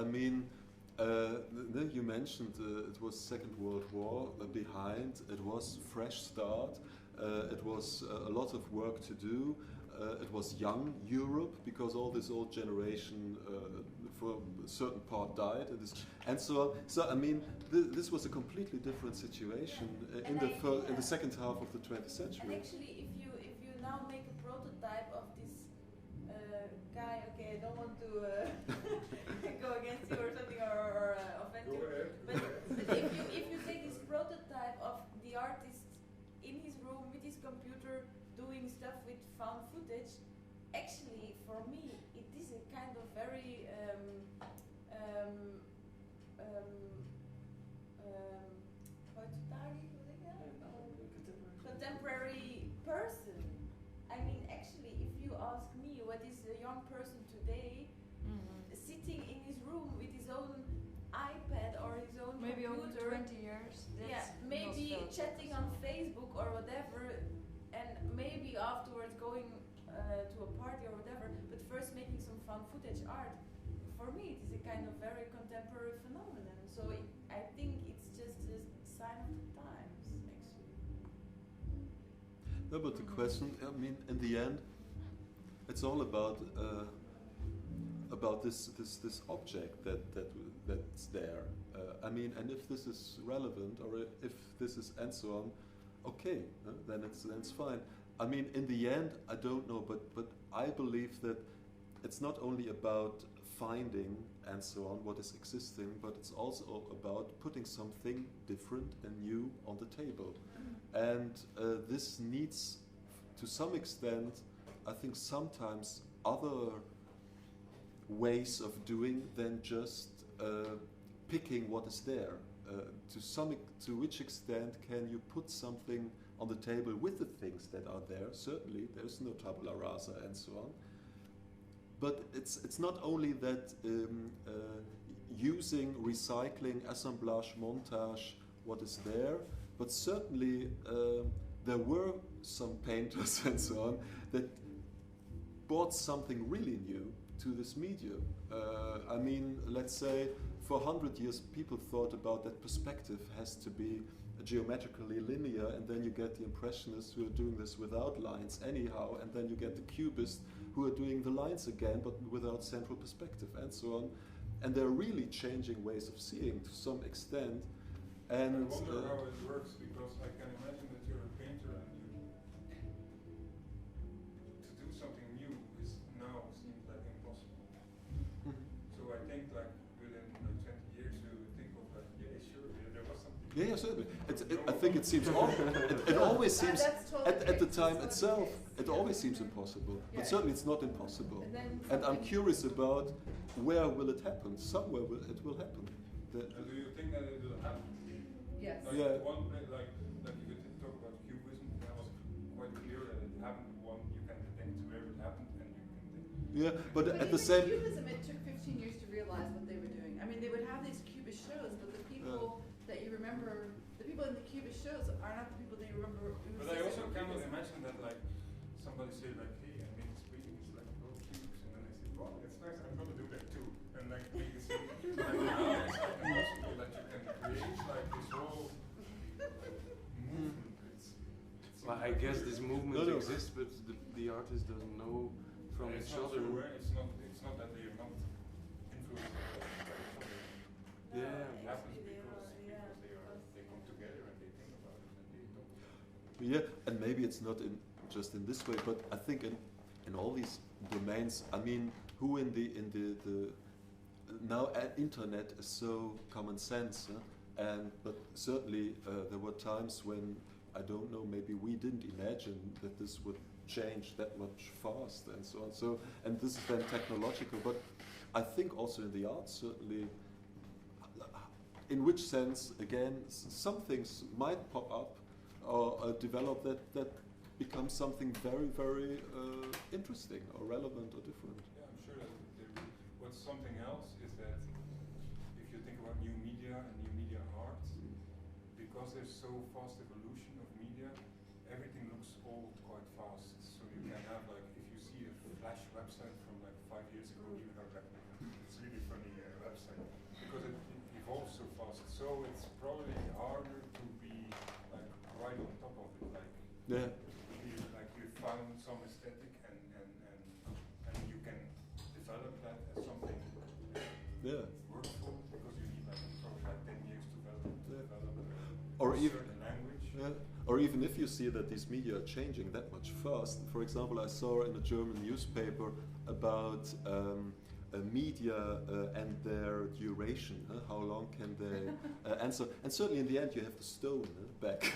You mentioned it was Second World War behind. It was fresh start. It was a lot of work to do. It was young Europe because all this old generation, for a certain part, died, and so on. So I mean, this was a completely different situation in the second half of the 20th century. And actually, if you now make a prototype of this guy, okay, I don't want to go against you or something or offend you, but if you take this prototype of the artist in his room with his computer doing stuff with found footage, actually for me it is a kind of very contemporary person. I mean, actually, if you ask me, what is a young person today sitting in his room with his own iPad or his own maybe computer, over 20 years. yeah, maybe chatting on Facebook or whatever, and maybe afterwards going to a party or whatever, but first making some found footage art. For me, it is a kind of very contemporary phenomenon. So I think it's just a sign of the times, actually. No, but the question, I mean, in the end, it's all about this object that's there. I mean, and if this is relevant or if this is and so on, okay, then it's fine. I mean, in the end, I don't know, but I believe that it's not only about finding and so on what is existing, but it's also about putting something different and new on the table. And this needs, to some extent, I think sometimes other ways of doing than just picking what is there. To which extent can you put something on the table with the things that are there? Certainly, there's no tabula rasa and so on. But it's not only that using, recycling, assemblage, montage, what is there, but certainly there were some painters and so on that brought something really new to this medium. I mean, let's say for 100 years people thought about that perspective has to be geometrically linear, and then you get the Impressionists who are doing this without lines anyhow, and then you get the Cubists who are doing the lines again but without central perspective and so on. And they're really changing ways of seeing to some extent. And I wonder how it works, because I can imagine that you're a painter and to do something new is now seems like impossible. So I think like within 20 years you would think of like, yeah, sure, there was something. yeah, certainly. I think it seems it always seems at the time itself it always seems impossible, but certainly it's not impossible. And I'm curious about where will it happen. Somewhere it will happen. And do you think that it will happen? Yes. Like Yeah. one place, like you could talk about cubism, that was quite clear that it happened. One, you can detect where it happened, and you can detect. Yeah, but at even the same. Cubism, it took 15 years to realize what they were doing. I mean, they would have these cubist shows, but the people that you remember, the people in the cubist shows are not the people that you remember. But I also cannot imagine that like somebody say like, hey, I made this painting, it's like all cubes, and then I say, wow, that's nice, I'm gonna do that too, and like make it like now it's like impossible that you can create like this whole movement. Well, I guess this movement No. exists, but the artist doesn't know from it's each not other. true, it's not that they are not influenced by each other. Yeah, It yeah. happens because they come together and they think about it and they don't. Yeah, and maybe it's not just in this way, but I think in all these domains, I mean, who in the now internet is so common sense, but certainly there were times when I don't know, maybe we didn't imagine that this would change that much fast and so on. So, and this is then technological, but I think also in the arts certainly. In which sense, again, some things might pop up or develop that becomes something very, very interesting or relevant or different. Yeah, I'm sure that what's something else is that if you think about new media and new media art, because there's so fast evolution of media, everything looks old quite fast. So you can have like, if you see a Flash website from like 5 years ago, you have like, it's really funny website, because harder to be like right on top of it. Like Yeah. you found some aesthetic and you can develop that as something Yeah. workful because you need probably 10 years to develop Or a even certain language. Yeah. Or even if you see that these media are changing that much fast. For example, I saw in a German newspaper about media and their duration. How long can they answer? And certainly in the end, you have the stone back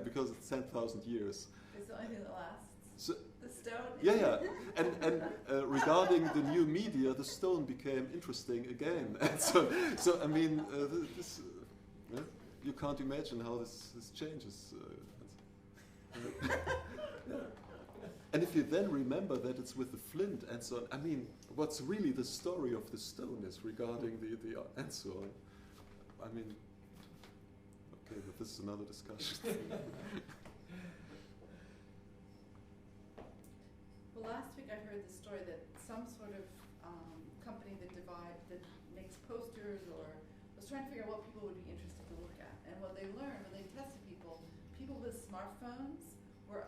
because it's 10,000 years. It's the only thing that lasts. So, The stone. yeah. And regarding the new media, the stone became interesting again. And so I mean, this. You can't imagine how this changes. Yeah. And if you then remember that it's with the flint and so on, I mean, what's really the story of the stone is regarding the and so on. I mean, okay, but this is another discussion. Well, last week I heard the story that some sort of company that makes posters or was trying to figure out what people would be interested to look at. And what they learned when they tested people with smartphones were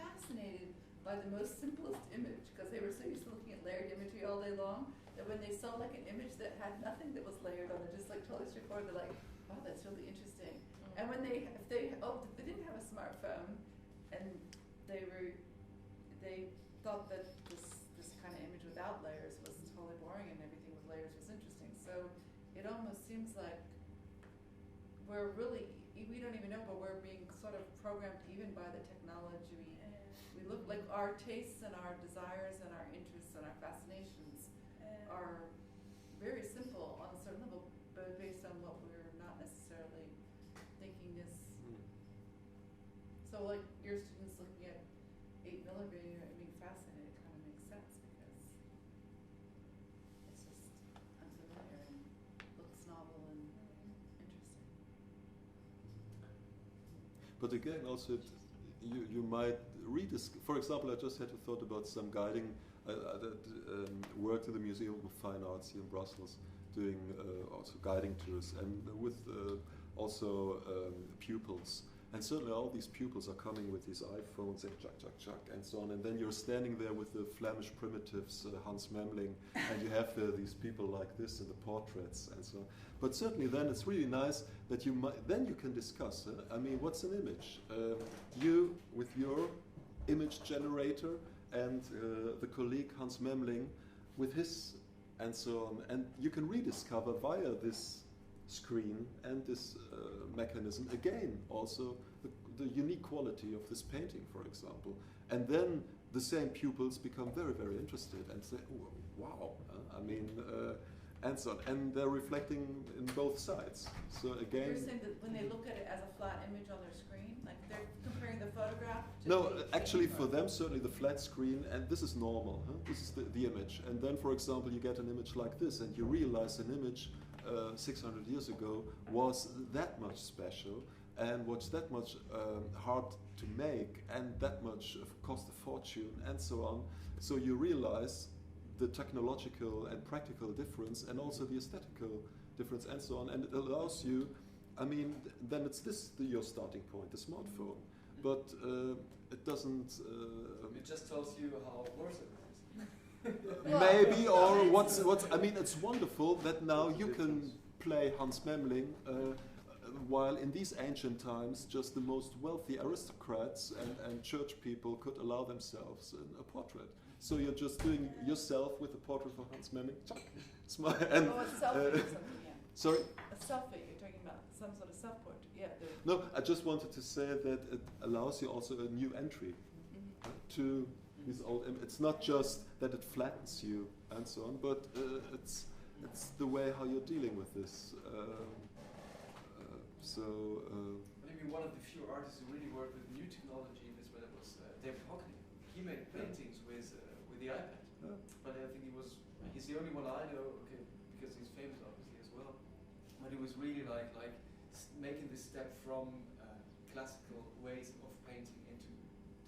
fascinated by the most simplest image because they were so used to looking at layered imagery all day long that when they saw like an image that had nothing that was layered on it, just like totally straightforward, they're like, wow, that's really interesting. And when if they didn't have a smartphone and they thought that this kind of image without layers was totally boring and everything with layers was interesting. So it almost seems like we don't even know, but we're being sort of programmed even by the technology. We look like our tastes and our desires and our interests and our fascinations are very simple on a certain level, but based on what we're not necessarily thinking is. So like your students looking at 8mm and being fascinated kind of makes sense because it's just unfamiliar and looks novel and interesting. But again, also, you might read this. For example, I just had a thought about some guiding worked at the Museum of Fine Arts here in Brussels, doing also guiding tours, and with also pupils. And certainly all these pupils are coming with these iPhones and chuck, and so on. And then you're standing there with the Flemish primitives, Hans Memling, and you have these people like this in the portraits and so on. But certainly then it's really nice that you can discuss. I mean, what's an image? You with your image generator and the colleague Hans Memling with his and so on. And you can rediscover via this screen and this mechanism again also the unique quality of this painting, for example. And then the same pupils become very, very interested and say, oh, wow, I mean, and so on. And they're reflecting in both sides. So again, you're saying that when they look at it as a flat image on their screen, like they're comparing the photograph to no, the actually for them certainly the flat screen, and this is normal, this is the image. And then for example you get an image like this and you realize an image 600 years ago was that much special and was that much hard to make and that much cost a fortune and so on. So you realize the technological and practical difference and also the aesthetical difference and so on, and it allows you, I mean, then it's your starting point, the smartphone, but it doesn't... it just tells you how worse it is. Maybe, or what's I mean, it's wonderful that now you can play Hans Memling while in these ancient times just the most wealthy aristocrats and church people could allow themselves a portrait. So you're just doing yourself with a portrait of Hans Memling. And, a selfie or something, yeah. Sorry? A selfie, you're talking about some sort of self-portrait, yeah. No, I just wanted to say that it allows you also a new entry to these old. It's not just that it flattens you and so on, but it's the way how you're dealing with this. Maybe one of the few artists who really worked with new technology in this way was David Hockney. He made paintings with the iPad, but I think he's the only one I know, because he's famous obviously as well. But he was really like making this step from classical ways of painting into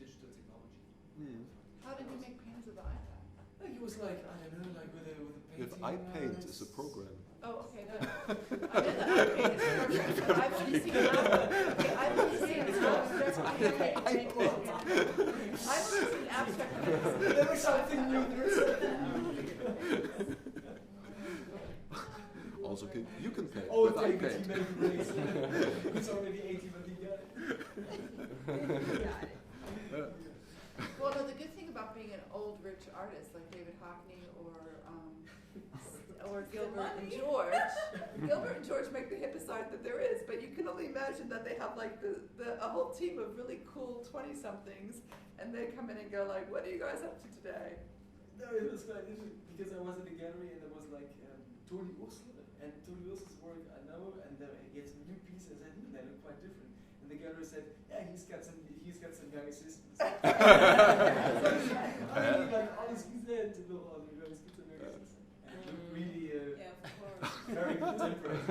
digital technology. How did he make paintings with the iPad? He was like, I don't know, like with a painting. If iPaint is a program. Oh, okay, good. I know that okay, it's perfect. I've only seen abstract. Okay, I've only seen abstract. I've only seen abstract. There was something new. There was something new. Also, you can pay. Oh, but I okay, but paid. he made a raise. He's already 80, but he got it. Well, no, the good thing about being an old rich artist like David Hockney or Gilbert and George, Gilbert and George make the hippest art that there is, but you can only imagine that they have like a whole team of really cool 20-somethings, and they come in and go like, "What are you guys up to today?" No, it was quite interesting because I was in the gallery and there was like Tony Ursula, and Tony Ursula's work I know, and he had some new pieces and they look quite different. And the gallery said, "Yeah, he's got some young assistants." I mean, like alles gesehen to know all the young assistants. And it looked really Yeah, of course. very contemporary.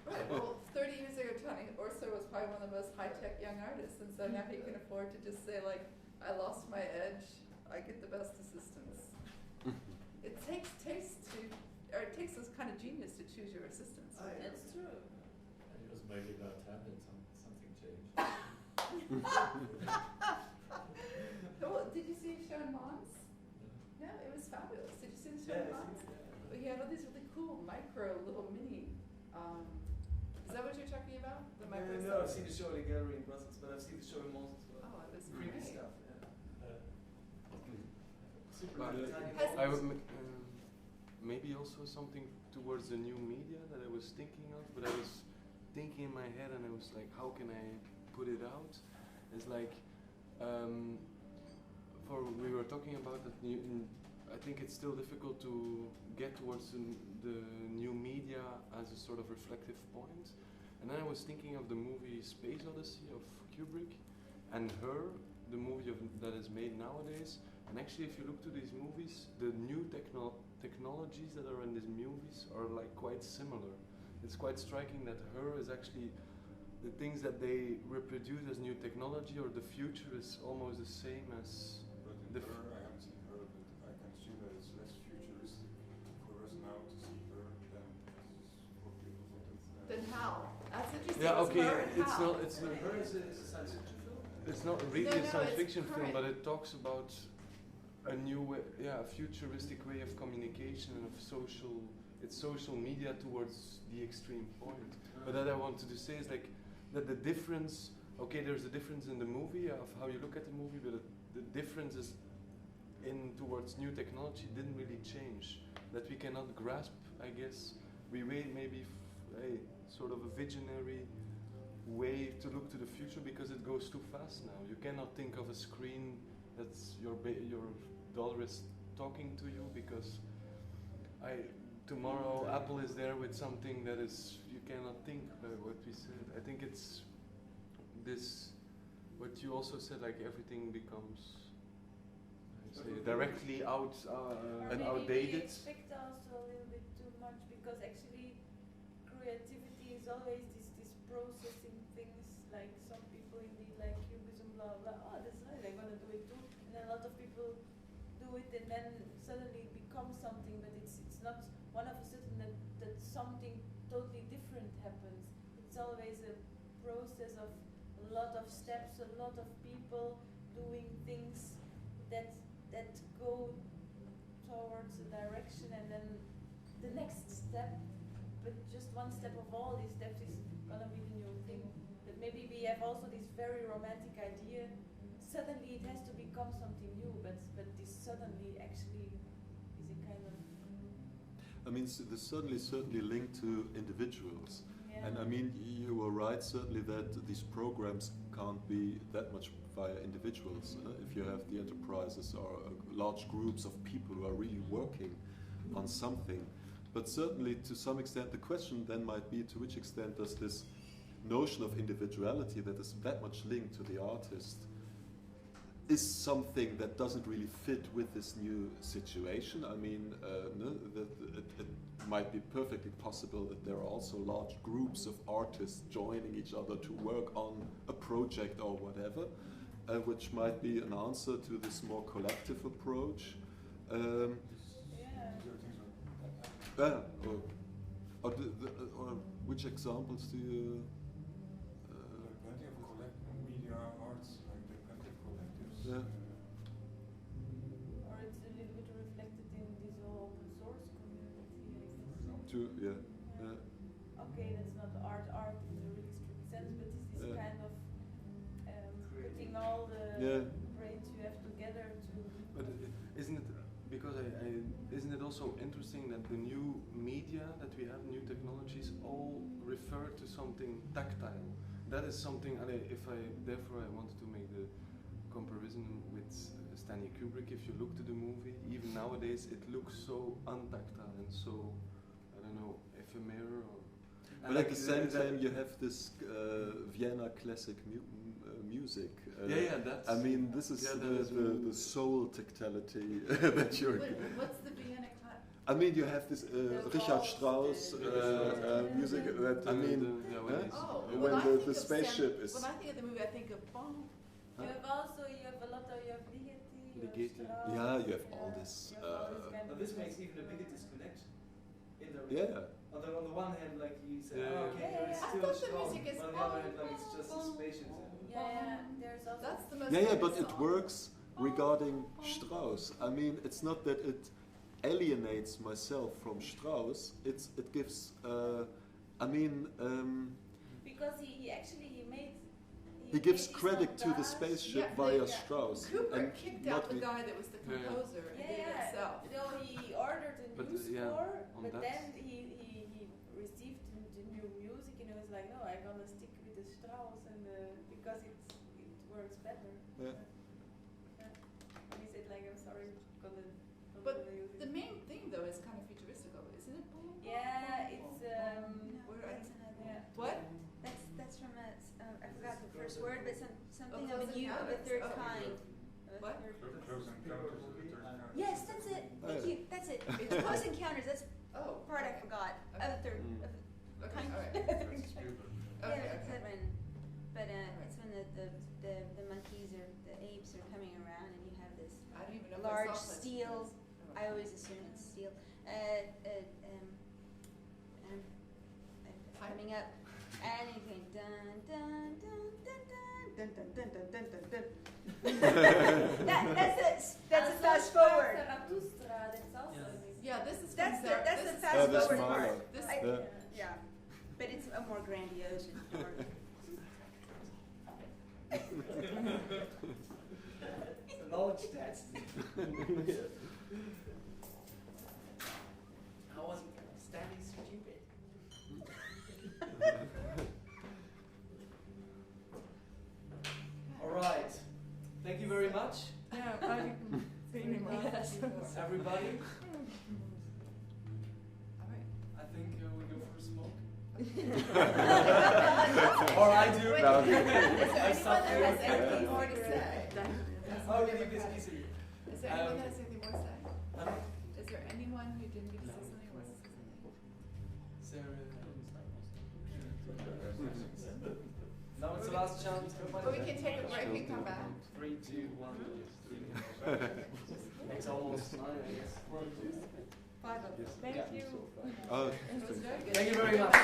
Right. Well, 30 years ago, Tony Ursula was probably one of the most high-tech young artists, and so now he can afford to just say like, "I lost my edge. I get the best assistants." It takes taste to, or it takes this kind of genius to choose your assistants. That's true. And he was making about 10 and something changed. Well, did you see show in Mons? No, it was fabulous. Did you see the show in Mons? Well, he had all these really cool micro little mini. Is that what you're talking about? The micro No, I've seen the show in the gallery in Brussels, but I've seen the show in Mons as well. Oh, it was Creepy great. stuff. Super But good. Tiny Has- I walls. would maybe also something towards the new media that I was thinking of, but I was thinking in my head and I was like, how can I put it out? It's like, we were talking about that I think it's still difficult to get towards the new media as a sort of reflective point. And then I was thinking of the movie Space Odyssey of Kubrick and Her, the movie that is made nowadays. And actually, if you look to these movies, the new technologies that are in these movies are like quite similar. It's quite striking that Her is actually the things that they reproduce as new technology, or the future is almost the same as But in the. Her, I haven't seen Her, but I can assume that it's less futuristic for us now to see Her than for people who Then how? That's interesting. Yeah, It's okay. her and It's how. not. It's not. Her is a science fiction film? It's not really No, a no, science it's fiction film, current. but it talks about a new way, a futuristic way of communication and of social. It's social media towards the extreme point. But that I wanted to say is like that the difference. Okay, there's a difference in the movie of how you look at the movie, but the difference is in towards new technology didn't really change. That we cannot grasp, I guess. We wait maybe sort of a visionary way to look to the future because it goes too fast now. You cannot think of a screen that's your daughter is talking to you because tomorrow Apple is there with something that is you cannot think by what we said. I think it's this what you also said, like everything becomes directly out and Maybe outdated. we expect also a little bit too much because actually creativity is always this processing things, like some people indeed like cubism, blah blah. Oh, that's nice, I'm gonna do it too. And then a lot of people do it and then suddenly it becomes something, but it's not one of a sudden that something totally different happens. It's always a process of a lot of steps, a lot of people doing things that go towards a direction, and then the next step, but just one step of all these steps is gonna be the new thing. But maybe we have also this very romantic idea, suddenly it has to become something new, but this suddenly actually is a kind of... I mean, this certainly linked to individuals. Yeah. And I mean, you were right, certainly, that these programs can't be that much via individuals. If you have the enterprises or large groups of people who are really working on something. But certainly, to some extent, the question then might be to which extent does this notion of individuality that is that much linked to the artist is something that doesn't really fit with this new situation. I mean, it might be perfectly possible that there are also large groups of artists joining each other to work on a project or whatever, which might be an answer to this more collective approach. Yeah. These are things Or which examples do you? There are plenty of media arts, like there are plenty of collectives. Yeah. Or it's a little bit reflected in this whole open source community, I guess. Yeah. Okay, that's not art in the really strict sense, but it's this kind of putting all the brains you have together to. But isn't it because isn't it also interesting that the new media that we have, new technologies, all refer to something tactile? That is something. Therefore, I wanted to make the comparison with Stanley Kubrick. If you look to the movie, even nowadays, it looks so untactile and so, I don't know, ephemeral. But at the same time, you have this Vienna classic music. That's. I mean, this is the soul tactility that you're. What's the Vienna classic? I mean, you have this Richard Strauss music. When the spaceship is. When I think of the movie, I think of Bong. You have a lot of Ligeti. Yeah, you have all this. But this makes even a bigger disconnection. On the one hand, like you said, there is still I thought the strong. music is On the other hand, like it's just a spaceship. There's also. That's the most. But it works regarding Strauss. I mean, it's not that it alienates myself from Strauss. It gives. Because he gives credit to the spaceship via Strauss. Kubrick kicked out the guy that was the composer and did it himself. No, he ordered a new score, but that. then he received the new music and he was like, no, I'm gonna stick with the Strauss and because it works better. Yeah. And he said like, I'm sorry, gonna use it. The main thing though is kind of futuristic, isn't it? Yeah, it's What? That's from I forgot the first word, but something Close of a Encounters. third Oh. kind. What? Close Encounters of the Third Kind. Yes, that's it. Thank you. That's it. Close Encounters. That's the part I forgot. Of the third. Of the kind. All right. That's Spielberg. Yeah, that's that one. But it's when the monkeys or the apes are coming around, and you have this I don't even know if I large saw that. steel. I always assume it's steel. Coming up, and you're going dun dun dun dun dun dun dun dun dun dun dun. That's a fast forward. Zarathustra, that's also Yeah, this is That's the this fast this forward Mahler. part. This Yeah, but it's a more grandiose and dark. It's a knowledge test. How was Stanley stupid? All right. Thank you very much, Yeah, I think everybody. All right. I think we go for a smoke. Or I do. Wait, No. is there anyone that has anything more to say? Oh, did you get easy? Is there anyone that has anything more to say? Huh? Is there anyone who didn't get to say something or wants to say something? Now it's the last chance. But we can take a break and come back. 3, 2, 1. It's almost 9, I guess. 5 of them. Thank you. Oh, It was very good. Thank you very much.